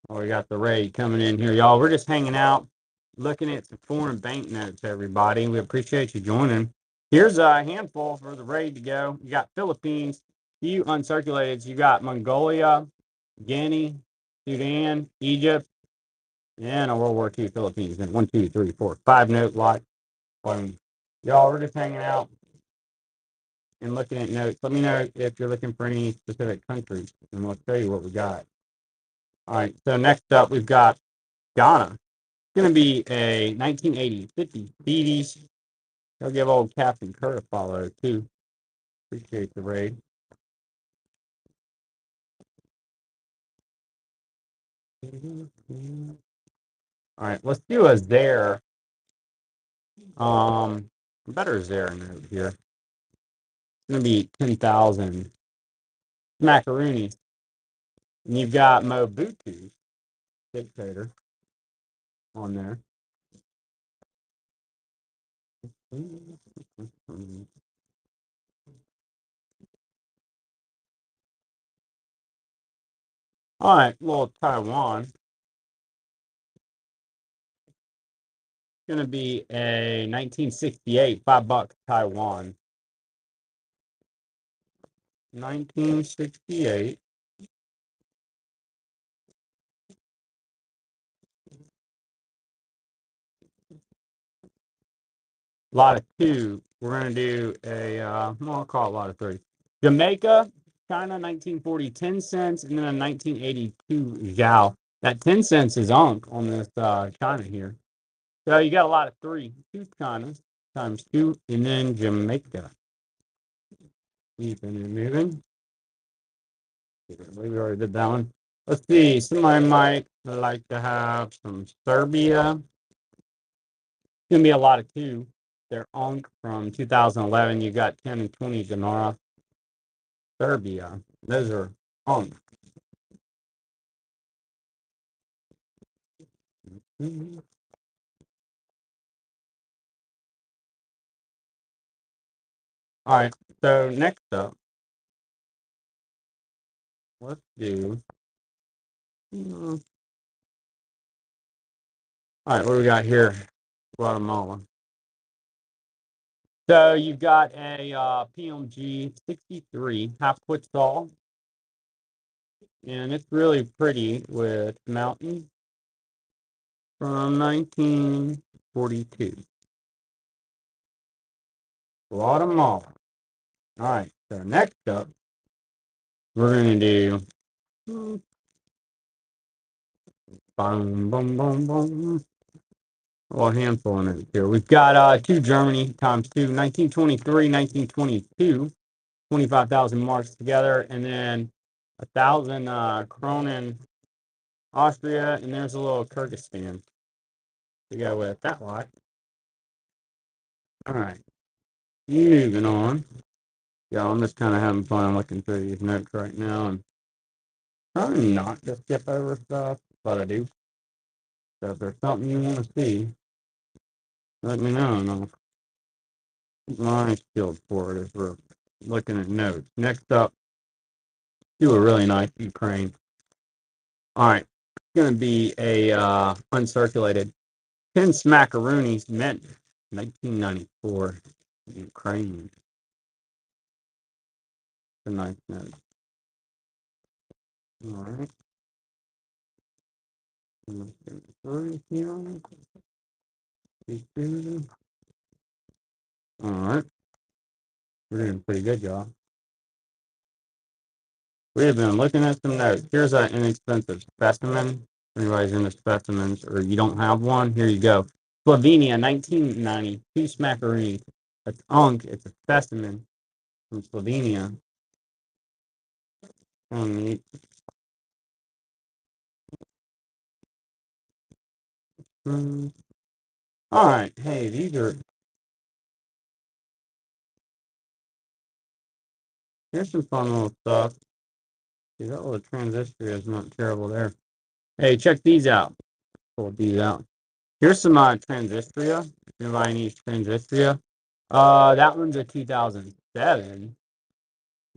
Oh, we got the raid coming in here, y'all. We're just hanging out, looking at some foreign banknotes, everybody. We appreciate you joining. Here's a handful for the raid to go. You got Philippines, few uncirculated. You got Mongolia, Guinea, Sudan, Egypt, and a World War II Philippines. And 1, 2, 3, 4, 5 note lot. Y'all, we're just hanging out. and looking at notes, let me know if you're looking for any specific countries, and we'll show you what we got. All right, so next up, we've got Ghana. It's going to be a 1980 50 BDs. They'll give old Captain Kurt a follow, too. Appreciate the raid. All right, let's do a Zare. Better Zare note here. It's going to be 10,000 macaroonies. And you've got Mobutu, dictator, on there. All right, little Taiwan. Going to be a 1968, $5 Taiwan. 1968. A lot of two. We're going to do I'll call it a lot of three. Jamaica, China, 1940, 10 cents, and then a 1982 Zhao. That 10 cents is on this China here. So you got a lot of three. Two China times two, and then Jamaica. Keeping it moving. We already did that one. Let's see. Somebody might like to have some Serbia. It's going to be a lot of two. They're Onk from 2011. You got 10 and 20 Ganara. Serbia. Those are Onk. All right. So next up, let's do. All right. What do we got here? Guatemala. So you've got a PMG 63 half foot tall, and it's really pretty with mountain from 1942. Guatemala. All right. So next up, we're going to do boom, boom, boom, boom. Well, a handful in it here. We've got two Germany times two, 1923, 1922, 25,000 marks together, and then 1,000 Kronen, Austria, and there's a little Kyrgyzstan to go with that lot. All right. Moving on. Yeah, I'm just kind of having fun looking through these notes right now and trying not to skip over stuff, but I do. So if there's something you want to see, let me know, and I'll keep my eyes peeled for it as we're looking at notes. Next up, do a really nice Ukraine. All right. It's going to be a uncirculated 10 smackaroonies meant 1994 Ukraine. A nice note. All right. All right. We're doing pretty good, y'all. We have been looking at some notes. Here's an inexpensive specimen. If anybody's into specimens or you don't have one, here you go. Slovenia, 1992 smackaroonie. It's Unk. It's a specimen from Slovenia. Oh, neat. All right. Hey, here's some fun little stuff. See, that little transistor is not terrible there. Hey, check these out. Pull these out. Here's some transistria. If anybody needs transistria. That one's a 2007.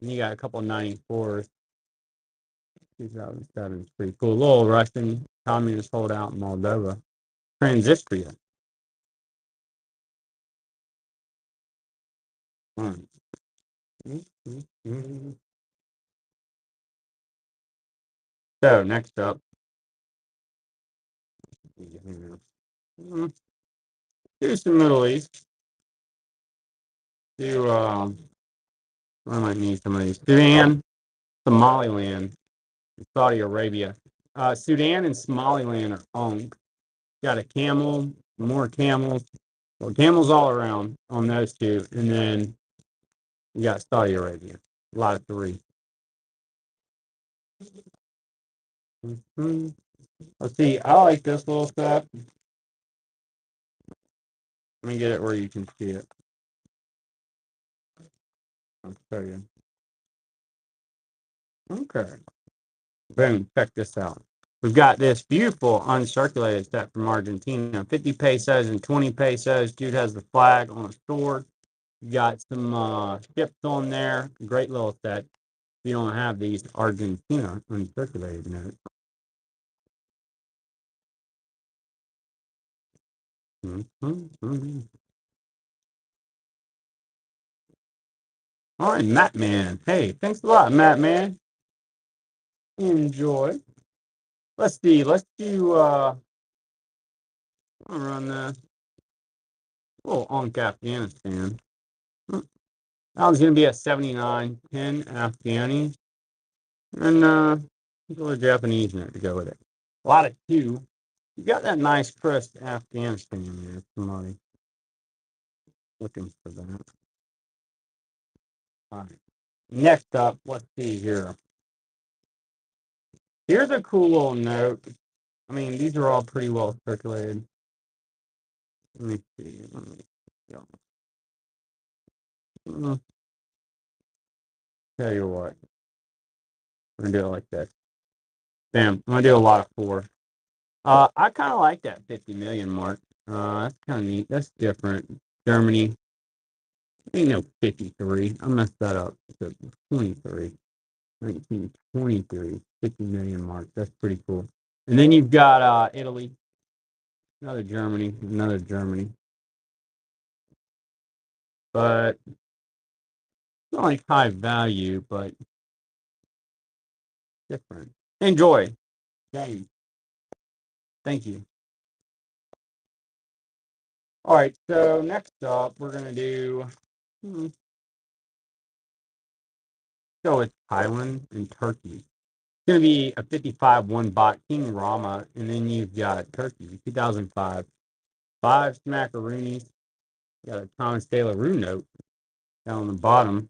And you got a couple 94s. 2007 is pretty cool. Little Russian communist holdout in Moldova. Transistria. Fun. So next up, do some Middle East. Do I might need some of these. Sudan, Somaliland, Saudi Arabia. Sudan and Somaliland are owned. Got a camel, more camels. Well, camels all around on those two. And then you got Saudi Arabia. A lot of three. Mm-hmm. Let's see. I like this little stuff. Let me get it where you can see it. I'll show you. Okay. Boom. Check this out. We've got this beautiful uncirculated set from Argentina. 50 pesos and 20 pesos. Dude has the flag on a sword. You got some ships on there. Great little set. You don't have these Argentina uncirculated notes. Mm-hmm. All right, Matt Man. Hey, thanks a lot, Matt Man. Enjoy. Let's see. Let's do I'll run the little Onk Afghanistan. That was gonna be a 79, 10 Afghani. And go with Japanese in it to go with it. A lot of two. You got that nice crisp Afghanistan in there. Somebody looking for that. All right. Next up, let's see here. Here's a cool little note. I mean, these are all pretty well circulated. Let me see. Tell you what, I'm gonna do it like this. Bam. I'm gonna do a lot of four. I kind of like that 50 million mark. That's kind of neat. That's different. Germany, ain't no 53. I messed that up. It's 23. 1923. 50 million mark. That's pretty cool. And then you've got Italy, another Germany, another Germany. But not like high value, but different. Enjoy. James. Thank you. All right, so next up, we're going to do, go with Thailand and Turkey. It's going to be a 55 one bot King Rama, and then you've got Turkey, 2005. Five smackaroonies. You got a Thomas De La Rue note down on the bottom.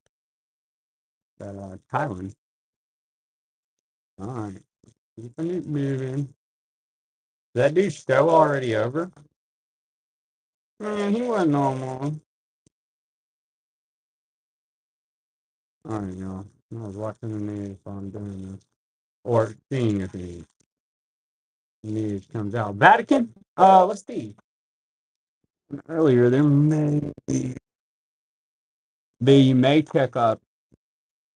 Got Thailand. All right, keeping it moving. Is that dude still already over? Man, he wasn't normal. I don't know. I was watching the news while I'm doing this. Or seeing if the news comes out. Vatican? Let's see. Earlier, there may be, you may check up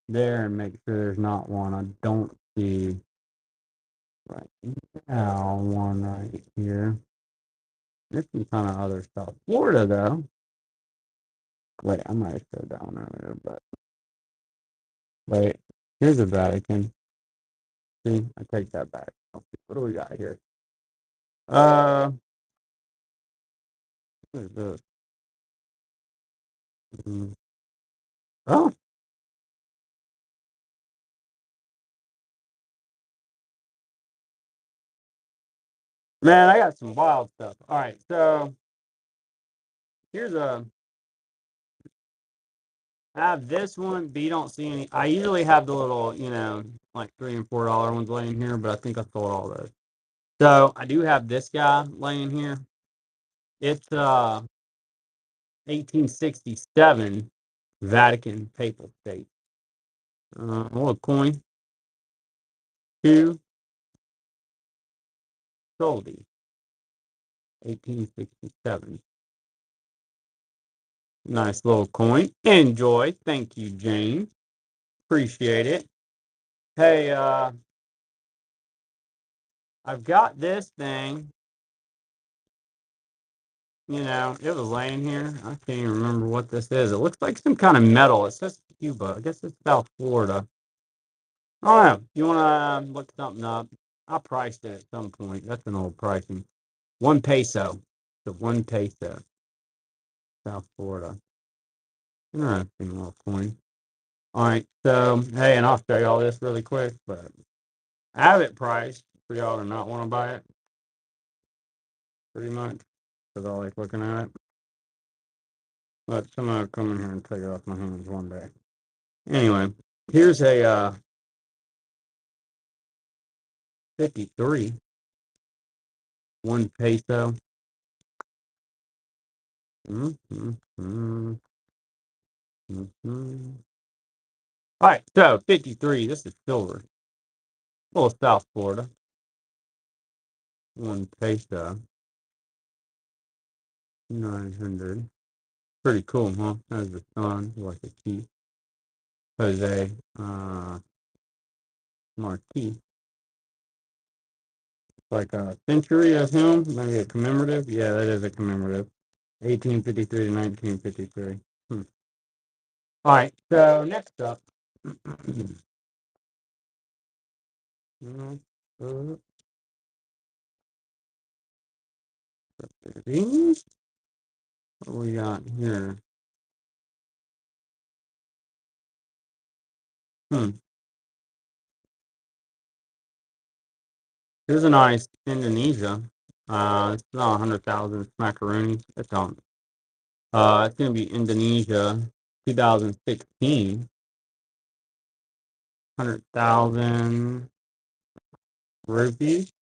there and make sure there's not one. I don't see right now one right here. There's some kind of other stuff. Florida, though. Wait, I might have said that one earlier, but wait. Here's the Vatican. See, I take that back. What do we got here? What is this? Oh, man, I got some wild stuff. All right, so here's I have this one, but you don't see any. I usually have the little, like $3 and $4 ones laying here, but I think I sold all those. So I do have this guy laying here. It's 1867 Vatican Papal State. A little coin. Two soldi. 1867. Nice little coin. Enjoy. Thank you, Jane. Appreciate it. Hey, I've got this thing. It was laying here. I can't even remember what this is. It looks like some kind of metal. It says Cuba. I guess it's South Florida. Oh, yeah. You want to look something up? I priced it at some point. That's an old pricing. 1 peso. The 1 peso. South Florida. Interesting little coin. All right, so hey, and I'll show you all this really quick, but I have it priced for y'all to not want to buy it, pretty much, because I like looking at it. But someone will come in here and take it off my hands one day. Anyway, here's a 53, 1 peso. Mm-hmm, mm-hmm, mm-hmm. All right, so 53. This is silver. Little South Florida. 1 peso. 900. Pretty cool, huh? That's the sun, like a key. Jose Marquis. Like a century of him, maybe a commemorative. Yeah, that is a commemorative. 1853 to 1953. All right, so next up. What we got here? Hmm. Here's a nice Indonesia. It's not 100,000 macaroni. It's on. It's gonna be Indonesia, 2016. 100,000 rupees.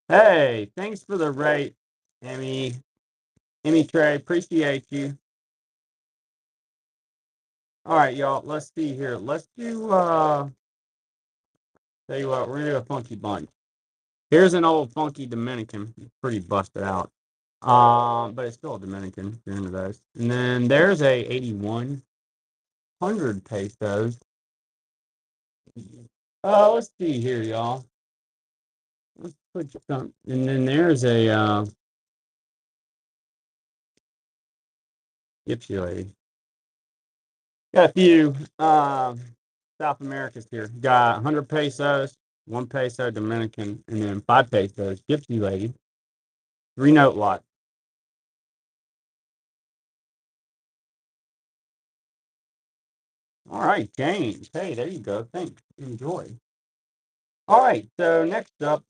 Hey, thanks for the rate, Emmy. Emmy Trey, appreciate you. All right, y'all. Let's see here. Let's do. Tell you what, we're gonna do a funky bunch. Here's an old funky Dominican. It's pretty busted out. But it's still a Dominican. If you're into those. And then there's a 8,100 pesos. Let's see here, y'all. Let's put some. And then there's a gypsy lady. Got a few South Americans here. Got 100 pesos, 1 peso Dominican, and then 5 pesos gypsy lady. 3 note lot. All right, James. Hey, there you go. Thanks. Enjoy. All right, so next up,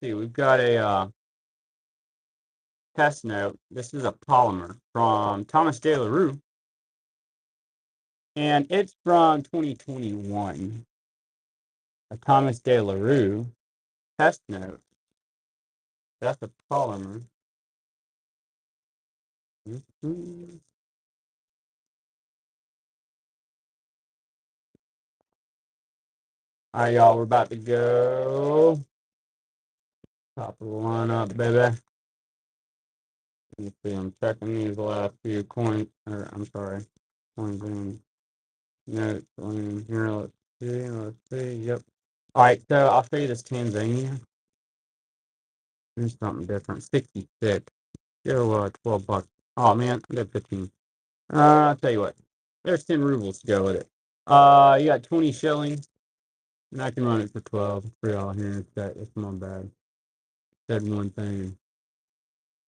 see, we've got a test note. This is a polymer from Thomas De La Rue, and it's from 2021. A Thomas De La Rue test note. That's a polymer. Mhm. All right, y'all, we're about to go. Top of the lineup, baby. Let me see, I'm checking these last few coins. Or, I'm sorry, coins in notes. Here, let's see. Let's see. Yep. All right, so I'll show you this Tanzania. Here's something different. 66. Go 12 bucks. Oh man, I got 15. I'll tell you what. There's 10 rubles to go with it. You got 20 shillings, and I can run it for 12 for y'all here. It's my bad. Said one thing,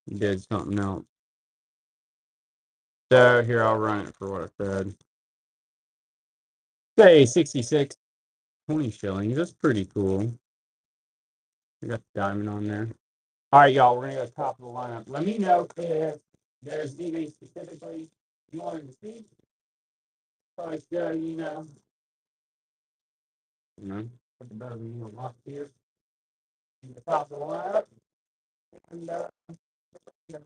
did something else. So here, I'll run it for what I said. Say 66, 20 shillings. That's pretty cool. We got the diamond on there. All right, y'all, we're gonna go top of the lineup. Let me know if there's anything specifically you wanted to see. Probably sure, put the better than you lock here. The top of the lineup. And yeah.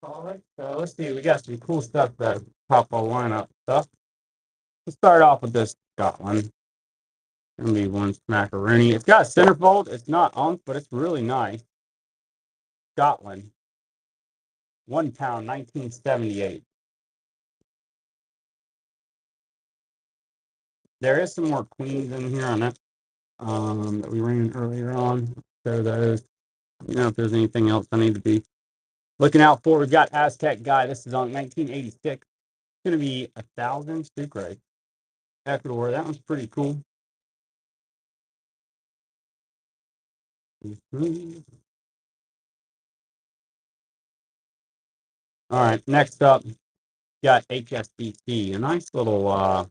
All right, so let's see. We got some cool stuff that top of the lineup stuff. Let's start off with this Scotland. Gonna be one macaroni. It's got a centerfold. It's not on, but it's really nice. Scotland, £1, 1978. There is some more queens in here on it that we ran earlier on. So those, if there's anything else I need to be looking out for. We've got Aztec Guy. This is on 1986. It's gonna be 1,000 Sucre. Ecuador. That one's pretty cool. All right, next up, got HSBC, a nice little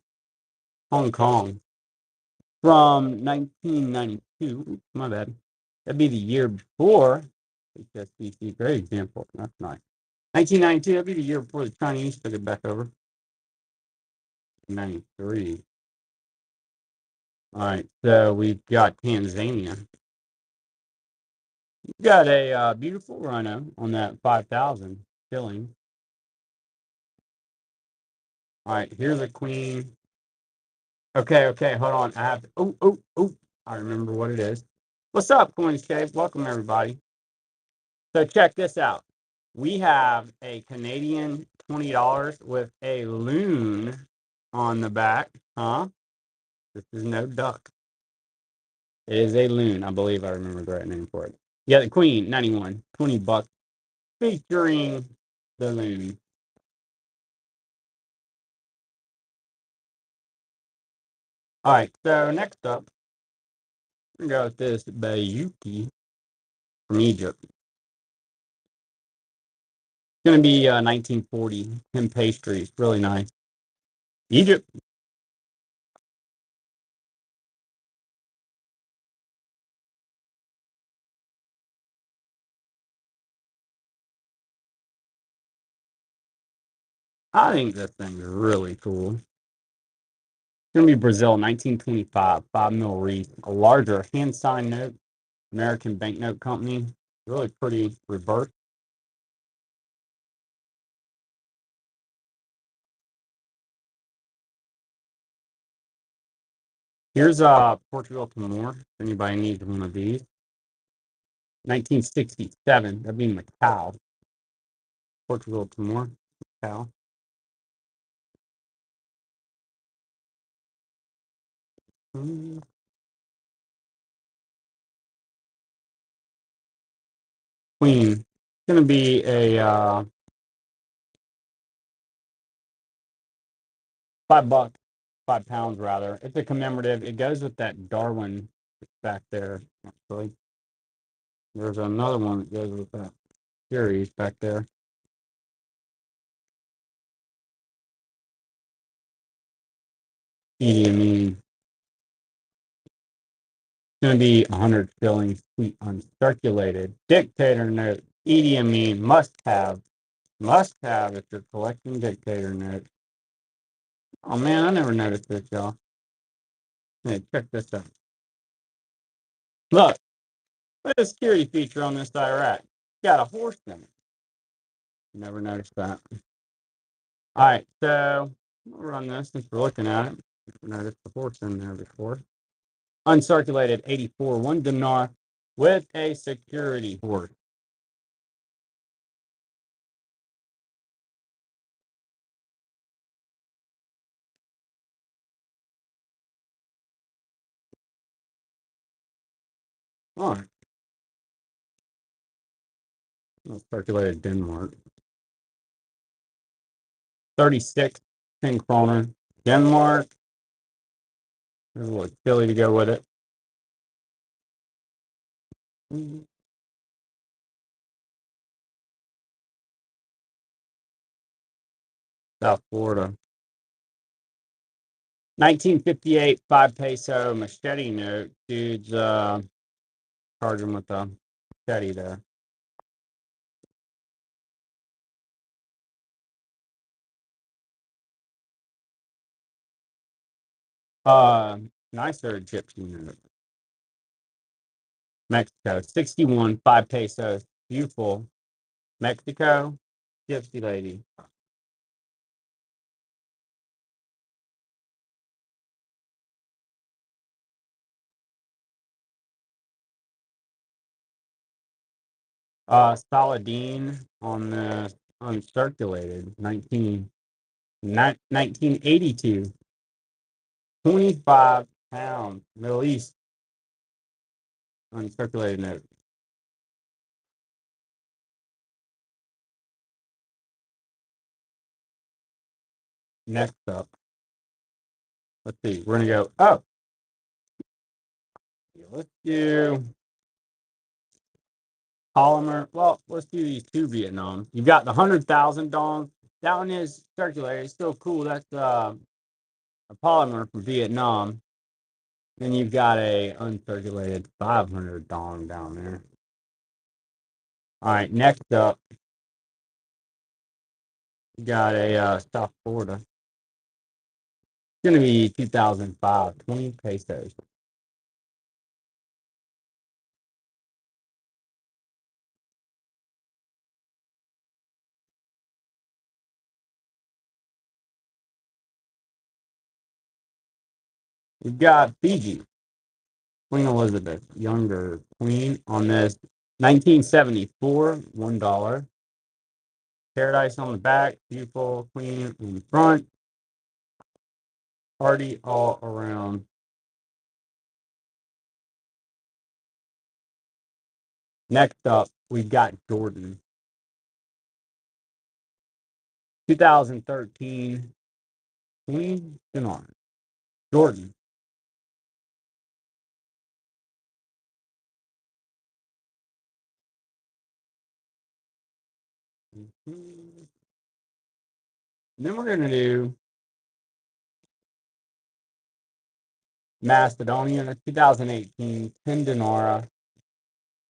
Hong Kong from 1992. Oops, my bad. That'd be the year before HSBC. Great example. That's nice. 1992. That'd be the year before the Chinese took it back over. 93. All right, so we've got Tanzania. We've got a beautiful rhino on that 5,000 shilling. All right, here's a queen. Okay, hold on. I have. Oh. I remember what it is. What's up, Coinscape? Welcome, everybody. So check this out. We have a Canadian $20 with a loon on the back. Huh? This is no duck. It is a loon. I believe I remember the right name for it. Yeah, the Queen, 91, $20 featuring the loon. All right, so next up, we got this Bayuki from Egypt. It's going to be 1940, Tim pastries, really nice. Egypt. I think this thing is really cool. It's going to be Brazil, 1925, 5 mil wreath, a larger hand signed note, American Banknote Company. Really pretty reverse. Here's Portugal Timor. If anybody needs one of these. 1967. That'd be Macau. Portugal Timor. Macau. Queen. It's gonna be a $5, £5 rather. It's a commemorative. It goes with that Darwin back there. Actually, there's another one that goes with that series back there. Idi Amin. It's gonna be 100 shillings, sweet uncirculated dictator note. Idi Amin must have if you're collecting dictator notes. Oh man, I never noticed this, y'all. Hey, check this out. Look at the security feature on this Iraq. Got a horse in it. Never noticed that. All right, so we'll run this since we're looking at it. Never noticed the horse in there before. Uncirculated 84, 1 dinar with a security horse. All right, uncirculated Denmark. 36, 10 kroner. Denmark. There's a little chili to go with it. South Florida. 1958, 5 peso machete note. Dude's charging with a machete there. Nicer gypsy note. Mexico, 61, 5 pesos. Beautiful. Mexico, gypsy lady. Saladin on the uncirculated, 1982. 25 pounds, Middle East uncirculated note. Next up, let's see, we're gonna go, oh, let's do Polymer. Well, let's do these two Vietnam. You've got the 100,000 dong. That one is circular. It's still cool. That's a polymer from Vietnam. Then you've got a uncirculated 500 dong down there. All right, next up, you got a South Florida. It's going to be 2005, 20 pesos. We've got Fiji, Queen Elizabeth, younger queen on this 1974, $1. Paradise on the back, beautiful queen in the front. Party all around. Next up, we've got Jordan. 2013, Queen Dinar. Jordan. And then we're going to do Macedonia, 2018, 10 Dinara.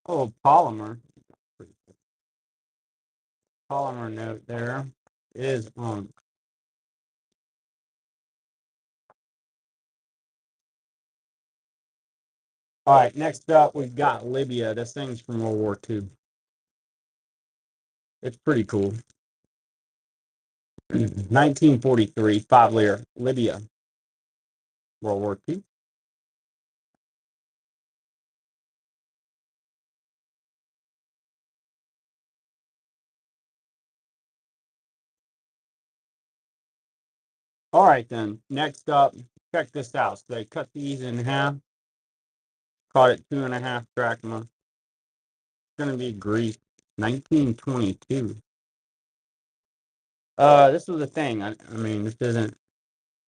Oh, polymer note there is on. All right, next up, we've got Libya. This thing's from World War II. It's pretty cool. 1943, 5 lira, Libya, World War II. All right, then. Next up, check this out. So they cut these in half, caught it 2.5 drachma. It's going to be Greece, 1922. This was a thing. I mean, this isn't.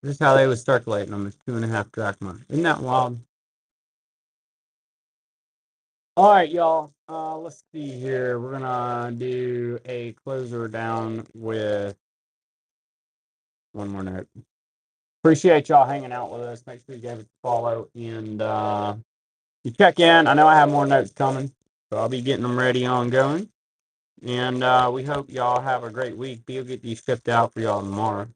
This is how they was circulating them. It's 2.5 drachma. Isn't that wild? All right, y'all. Let's see here. We're gonna do a closer down with one more note. Appreciate y'all hanging out with us. Make sure you give it a follow and you check in. I know I have more notes coming, so I'll be getting them ready on going. And we hope y'all have a great week. We'll get these shipped out for y'all tomorrow.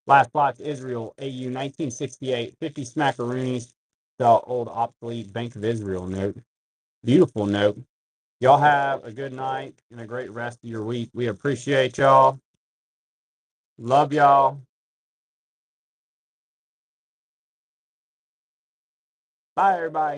Last lots, Israel, AU 1968, 50 smackaroonies, the old obsolete Bank of Israel note. Beautiful note. Y'all have a good night and a great rest of your week. We appreciate y'all. Love y'all. Bye, everybody.